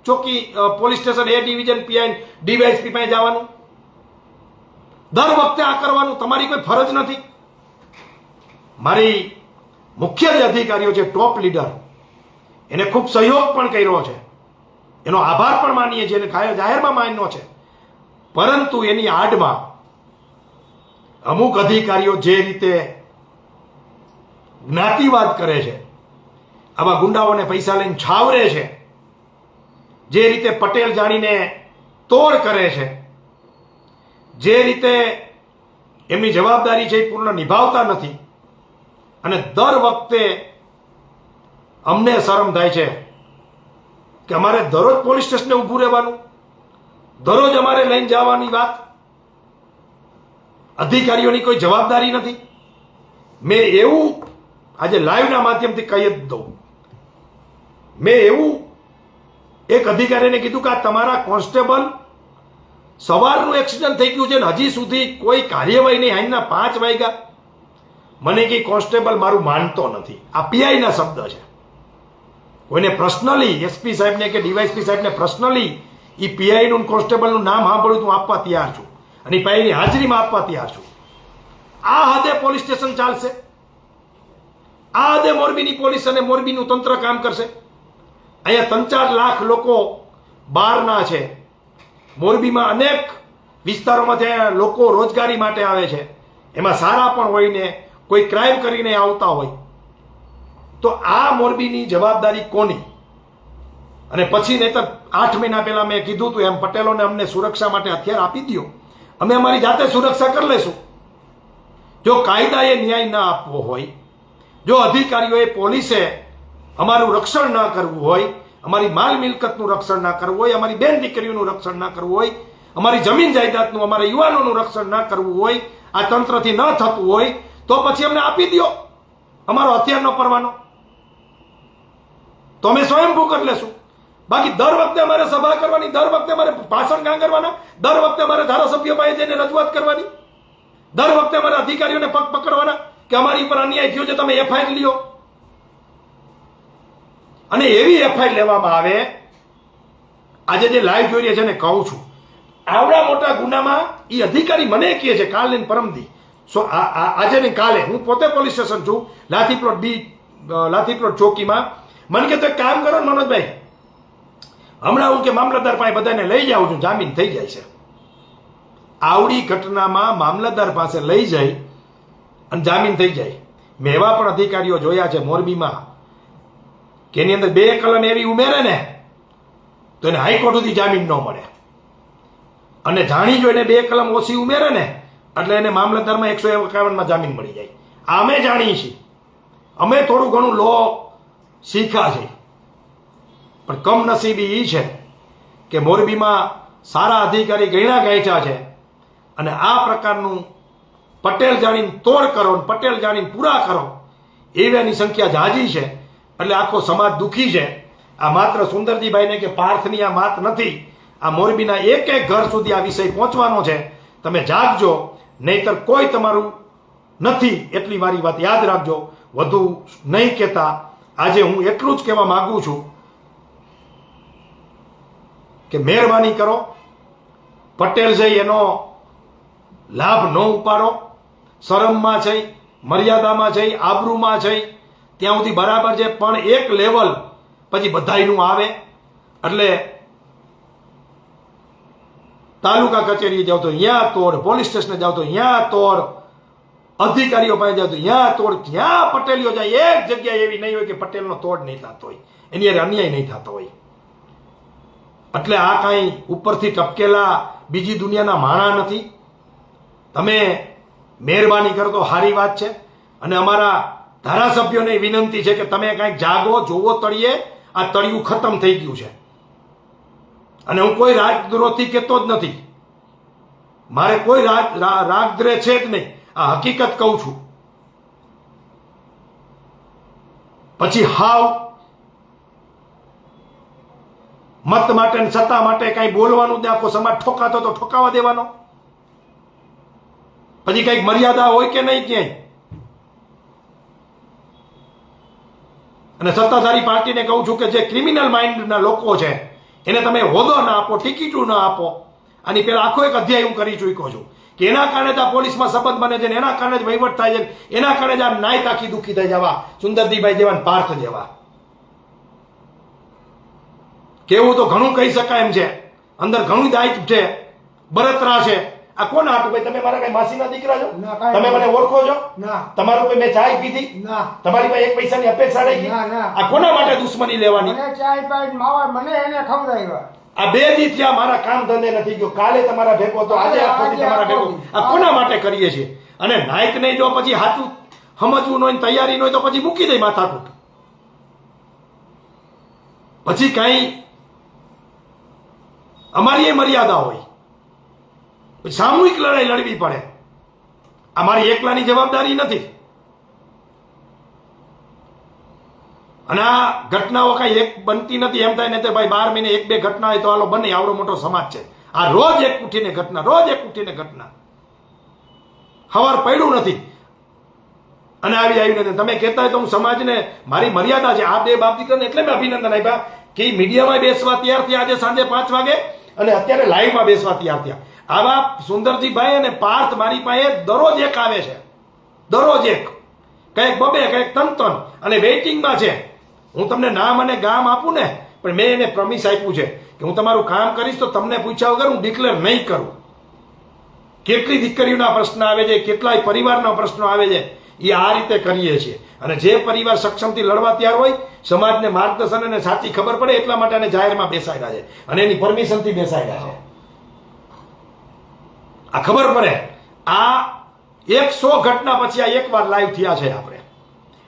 Speaker 1: ચોકી પોલીસ સ્ટેશન એ ડિવિઝન પીઆઈ ડીવાયએસપી પાસે જવાનું, દર વખતે આ કરવાનું. તમારી કોઈ ફરજ નથી. મારી મુખ્ય જે અધિકારીઓ છે, ટોપ લીડર, એને ખૂબ સહયોગ પણ કર્યો છે, એનો આભાર પણ માનીએ છીએ, એને જાહેરમાં માન્યો છે. પરંતુ એની આડમાં અમુક અધિકારીઓ જે રીતે જ્ઞાતિવાદ કરે છે, આવા ગુંડાઓને પૈસા લઈને છાવરે છે, જે રીતે પટેલ જાણીને તોડ કરે છે, જે રીતે એમની જવાબદારી છે એ પૂર્ણ નિભાવતા નથી, અને દર વખતે અમને શરમ થાય છે કે અમારે દરરોજ પોલીસ સ્ટેશને ઊભું રહેવાનું, દરરોજ અમારે લઈને જવાની વાત, અધિકારીઓની કોઈ જવાબદારી નથી. મેં એવું આજે લાઈવના માધ્યમથી કહી જ દઉં, મેં એવું એક અધિકારીને કીધું કે આ તમારા કોન્સ્ટેબલ સવારનું એક્સિડન્ટ થઈ ગયું છે ને હજી સુધી કોઈ કાર્યવાહી નહીં, હાઈના 5 વાગ્યા. મને કે કોન્સ્ટેબલ મારું માનતો નથી. આ પીઆઈના શબ્દ છે. કોઈને પર્સનલી એસપી સાહેબને કે ડીવાયએસપી સાહેબને પર્સનલી એ પીઆઈનું કોન્સ્ટેબલનું નામ સાંભળ્યું તો હું આપવા તૈયાર છું, અને પીઆઈની હાજરીમાં આપવા તૈયાર છું. આ હદે પોલીસ સ્ટેશન ચાલશે? આ હદે મોરબીની પોલીસ અને મોરબીનું તંત્ર કામ કરશે? અહીંયા 3-4 લાખ લોકો બહારના છે. મોરબીમાં અનેક વિસ્તારોમાં ત્યાં લોકો રોજગારી માટે આવે છે, એમાં સારા પણ હોય ને કોઈ ક્રાઇમ કરીને આવતા હોય. તો આ મોરબીની જવાબદારી કોની? અને પછી નહીં તો 8 મહિના પહેલા મેં કીધું હતું એમ, પટેલોને અમને સુરક્ષા માટે હથિયાર આપી દો, અમે અમારી જાતે સુરક્ષા કરી લઈશું. જો કાયદાએ ન્યાય ના આપવો હોય, જો અધિકારીઓએ પોલીસે અમારું રક્ષણ ન કરવું હોય, અમારી માલ મિલકતનું રક્ષણ ના કરવું હોય, અમારી બેન દીકરીઓનું રક્ષણ ના કરવું હોય, અમારી જમીન જાયદાદનું, અમારા યુવાનોનું રક્ષણ ના કરવું હોય, આ તંત્રથી ન થતું હોય, તો પછી અમને આપી દો અમારો હથિયારનો પરવાનો, તો અમે સ્વયંભૂ કરી લેશું. બાકી દર વખતે અમારે સભા કરવાની, દર વખતે અમારે ભાષણ કાં કરવાના, દર વખતે અમારે ધારાસભ્યો પાસે જઈને રજૂઆત કરવાની, દર વખતે અમારે અધિકારીઓને પગ પકડવાના કે અમારી ઉપર અન્યાય થયો છે, તમે એફઆઈઆર લ્યો. અને એવી એફઆઈઆર લેવામાં આવે. આજે જે લાઈવ જોઈ રહ્યા છે ને કહું છું, આવડા મોટા ગુનામાં એ અધિકારી મને કહે છે કાલ ને પરમદી, આજે ને કાલે, હું પોતે પોલીસ સ્ટેશન છું, લાથીપ્લોટ ચોકીમાં. મને કે તો એક કામ કરો ને મનોજભાઈ, હમણાં હું કે મામલતદાર પાસે બધાને લઈ જાઉં છું, જામીન થઈ જાય છે. આવડી ઘટનામાં મામલતદાર પાસે લઈ જાય અને જામીન થઈ જાય. મેં એવા પણ અધિકારીઓ જોયા છે મોરબીમાં કે એની અંદર 2 કલમ એવી ઉમેરે ને તો એને હાઈકોર્ટ સુધી જામીન ન મળે, અને જાણી જોઈને 2 કલમ ઓછી ઉમેરે ને એટલે એને મામલતદારમાં 151માં જામીન મળી જાય. આ અમે જાણીએ છીએ, અમે થોડું ઘણું લો શીખ્યા છે. પણ કમનસીબી એ છે કે મોરબીમાં સારા અધિકારી ગણ્યા ગાંઠ્યા છે, અને આ પ્રકારનું પટેલ જાણીને તોડ કરો, પટેલ જાણીને પૂરા કરો એવાની સંખ્યા જાજી છે. એટલે આખો સમાજ દુઃખી છે. આ માત્ર સુંદરજીભાઈને કે પાર્થની આ વાત નથી, આ મોરબીના એક ઘર સુધી આ વિષય પહોંચવાનો છે. તમે જાગજો, નહીતર કોઈ તમારું નથી. એટલી મારી વાત યાદ રાખજો, વધુ નહીં કહેતા. આજે હું એટલું જ કહેવા માંગુ છું કે મહેરબાની કરો, પટેલ છે એનો લાભ ન ઉપાડો. શરમમાં છે, મર્યાદામાં છે, આબરૂમાં છે, ત્યાં સુધી બરાબર છે. પણ એક લેવલ પછી બધાયનું આવે એટલે તાલુકા કચેરીએ જાવ તો અહીંયા તોડ, પોલીસ સ્ટેશને જાવ તો અહીંયા તોડ, અધિકારીઓ પાસે જાવ તો અહીંયા તોડ. ક્યાં પટેલીઓ જાય એક જગ્યા એવી નહીં હોય કે પટેલનો તોડ નહીં થતો હોય, એની યારે અન્યાય નહીં થતો હોય. એટલે આ કાંઈ ઉપરથી ટપકેલા બીજી દુનિયાના માણા નથી. તમે મહેરબાની કરો તો સારી વાત છે. અને અમારા ધારાસભ્યોને વિનંતી છે કે તમે કાંઈક જાગો, જોવો તળિયે. આ તળિયું ખતમ થઈ ગયું છે. અને હું કોઈ રાજદ્રોહથી કહેતો જ નથી, મારે કોઈ રાગદ્વેષ છે જ નહીં. આ હકીકત કહું છું. પછી હાવ મત માટે ને સત્તા માટે કઈ બોલવાનું જ આખો સમાજ ઠોકાતો તો ઠોકાવા દેવાનો. પછી કઈક મર્યાદા હોય કે નહીં ક્યાંય. અને સત્તાધારી પાર્ટીને કહું છું કે જે ક્રિમિનલ માઇન્ડના લોકો છે એને તમે હોદ્દો ના આપો, ટિકિટો ના આપો. આની પહેલા આખો એક અધ્યાય હું કરી ચૂક્યો છું કે એના કારણે જ આ પોલીસમાં સંબંધ બને છે ને એના કારણે જ વહીવટ થાય છે ને એના કારણે જ આ નાય આખી દુઃખી થઈ જવા સુંદરજીભાઈ જેવા ને પાર્થ જેવા. કેવું તો ઘણું કહી શકાય એમ છે, અંદર ઘણું દાયિત્વ છે, બળતરા છે. આ કોણ હાટું ભાઈ? તમે મારા કઈ માસીના દીકરા છો?
Speaker 2: ના, કાંઈ
Speaker 1: તમે મને ઓળખો છો?
Speaker 2: ના.
Speaker 1: તમારું કોઈ મેં ચાય પીધી?
Speaker 2: ના.
Speaker 1: તમારી પાસે એક પૈસાની અપેક્ષા રહી?
Speaker 2: ના, ના.
Speaker 1: આ કોના માટે દુશ્મની લેવાની?
Speaker 2: મને ચાય પાઈ માવા મને એને ખવડાવ્યા.
Speaker 1: આ 2 દી થયા મારા કામ ધંધે નથી ગયો, કાલે તમારા ભેગો તો આજે આખો દી તમારા ભેગો. આ કોના માટે કરીએ છીએ? અને નાયક નહીં જો પછી સાચું સમજવું ન હોય ને તૈયારી ન હોય તો પછી મૂકી દે માથાકૂટ. પછી કઈ અમારી એ મર્યાદા હોય, પછી સામૂહિક લડાઈ લડવી પડે. આ મારી એકલાની જવાબદારી નથી. અને આ ઘટનાઓ કઈ એક બનતી નથી એમ થાય ને ભાઈ 12 મહિને 1-2 ઘટના હોય તો હાલો બને, આવડો મોટો સમાજ છે. આ રોજ એક ઉઠીને ઘટના, રોજ એક ઉઠીને ઘટના, હવાર પડ્યું નથી અને આવી નથી. તમે કહેતા હોય તો હું સમાજને મારી મર્યાદા છે. આ 2 બાપ દીકરાને એટલે મેં અભિનંદન આપ્યા કે મીડિયામાં બેસવા તૈયાર થયા આજે સાંજે 5 વાગે અને અત્યારે લાઈવમાં બેસવા તૈયાર થયા. આવા સુંદરજીભાઈ અને પાર્થ મારી પાસે દરરોજ એક આવે છે, દરરોજ એક, કંઈક 2-2 કંઈક 3-3 અને વેઇટિંગમાં છે. હું તમને નામ અને ગામ આપું ને, પણ મેં એને પ્રોમિસ આપ્યું છે કે હું તમારું કામ કરીશ તો તમને પૂછ્યા વગર હું ડિક્લેર નહીં કરું. કેટલી દીકરીઓના પ્રશ્ન આવે છે, કેટલાય પરિવારના પ્રશ્નો આવે છે, એ આ રીતે કરીએ છીએ. અને જે પરિવાર સક્ષમથી લડવા તૈયાર હોય, સમાજને માર્ગદર્શન અને સાચી ખબર પડે એટલા માટે એને જાહેરમાં બેસાડ્યા છે અને એની પરમિશનથી બેસાડ્યા છે. આ ખબર પડે. આ 100 ઘટના પછી આ એકવાર લાઈવ થયા છે. આપણે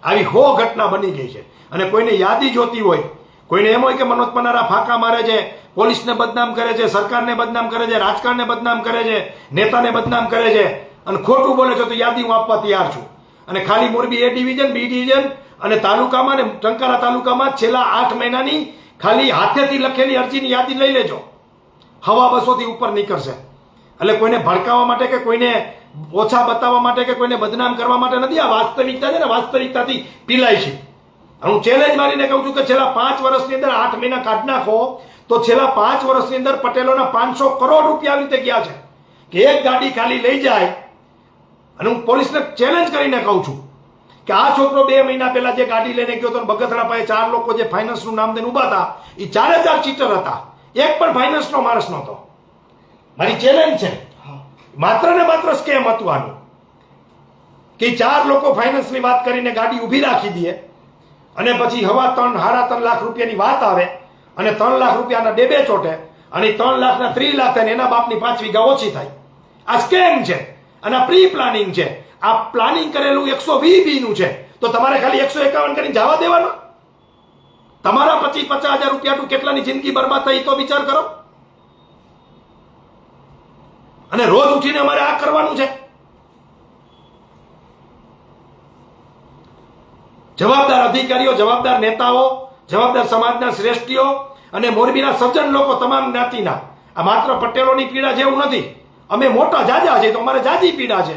Speaker 1: આવી 100 ઘટના બની ગઈ છે. અને કોઈને યાદી જોતી હોય, કોઈને એમ હોય કે મનોજ પનારા ફાંકા મારે છે, પોલીસને બદનામ કરે છે, સરકારને બદનામ કરે છે, રાજકારણને બદનામ કરે છે, નેતાને બદનામ કરે છે અને ખોટું બોલે છે, તો યાદી હું આપવા તૈયાર છું. અને ખાલી Morbi A division, B division અને તાલુકામાં ને ટંકારા તાલુકામાં છેલ્લા 8 મહિનાની ખાલી હાથેથી લખેલી અરજીની યાદી લઈ લેજો. 200 થી ઉપર નીકળશે. એટલે કોઈને ભડકાવવા માટે કે કોઈને ઓછા બતાવવા માટે કે કોઈને બદનામ કરવા માટે નથી. આ વાસ્તવિકતા છે ને, વાસ્તવિકતાથી પીલાય છે. હું ચેલેન્જ મારીને કહું છું કે છેલ્લા 5 વર્ષની અંદર 8 મહિના કાઢ નાખો તો છેલ્લા 5 વર્ષની અંદર પટેલોના 500 કરોડ રૂપિયા આવી રીતે ગયા છે કે એક ગાડી ખાલી લઈ જાય. અને હું પોલીસને ચેલેન્જ કરીને કહું છું કે આ છોકરો 2 મહિના પહેલા જે ગાડી લઈને ગયો હતો, બગથરા પાસે 4 લોકો જે ફાઇનાન્સનું નામ દઈને ઉભા હતા, એ 4 ચીટર હતા, એક પણ ફાઇનાન્સનો માણસ નહોતો. મારી ચેલેન્જ છે. માત્ર ને માત્ર સ્કેમ હતું આનું કે 4 લોકો ફાઇનાન્સની વાત કરીને ગાડી ઊભી રાખી દે અને પછી 3.5 લાખ રૂપિયાની વાત આવે અને 3 લાખ રૂપિયાના 2 ચોટે અને 3 લાખના 3 લાખ થાય, એના બાપની 5 વીઘા ઓછી થાય. આ સ્કેમ છે અને આ પ્રી પ્લાનિંગ છે. આ પ્લાનિંગ કરેલું 120 નું છે તો તમારે ખાલી 151 કરીને જવા દેવાનો? તમારા 50,000 રૂપિયાનું કેટલાની જિંદગી બરબાદ થઈ તો વિચાર કરો. અને રોજ ઉઠીને અમારે આ કરવાનું છે. જવાબદાર અધિકારીઓ, જવાબદાર નેતાઓ, જવાબદાર સમાજના શ્રેષ્ઠીઓ અને મોરબીના સજ્જન લોકો તમામ જ્ઞાતિના, આ માત્ર પટેલોની પીડા જેવું નથી. અમે મોટા જાજા છે તો અમારે જાજી પીડા છે.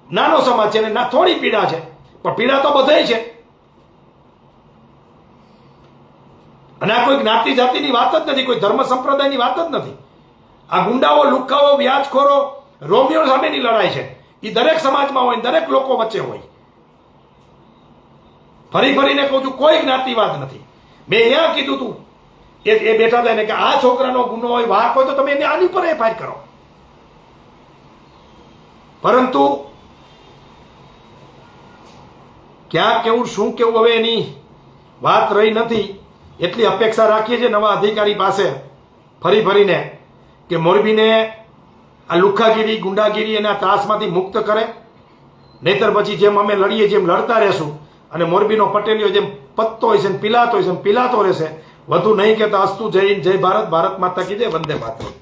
Speaker 1: નાનો સમાજ છે ને થોડી પીડા છે, પણ પીડા તો બધાય છે. અને આ કોઈ જ્ઞાતિ જાતિની વાત જ નથી, કોઈ ધર્મ સંપ્રદાયની વાત જ નથી. આ ગુંડાઓ, લુખ્ખાઓ, વ્યાજખોરો, રોમિયો સામેની લડાઈ છે. એ દરેક સમાજમાં હોય, દરેક લોકો વચ્ચે હોય. ફરી ફરીને કહું છું, કોઈ જ્ઞાતિવાદ નથી. મેં અહીંયા કીધું તું એ બેઠા હતા ને કે આ છોકરાનો ગુનો હોય, વાંક હોય તો તમે એને આની પર એફઆઈઆર કરો. પરંતુ ક્યાં કેવું, શું કેવું, હવે એની વાત રહી નથી. એટલી અપેક્ષા રાખીએ છીએ નવા અધિકારી પાસે ફરી ફરીને કે મોરબીને આ લુખ્ખાગીરી, ગુંડાગીરી અને આ ત્રાસમાંથી મુક્ત કરે. નહીતર પછી જેમ અમે લડીએ જેમ લડતા રહેશું અને મોરબીનો પટેલીઓ જેમ પત્તો હોય છે ને પીલાતો હોય છે, પીલાતો રહેશે. વધુ નહીં કહેતા. અસ્તુ. જય હિન્દ, જય ભારત, ભારત માતા કી જય, વંદે માતરમ.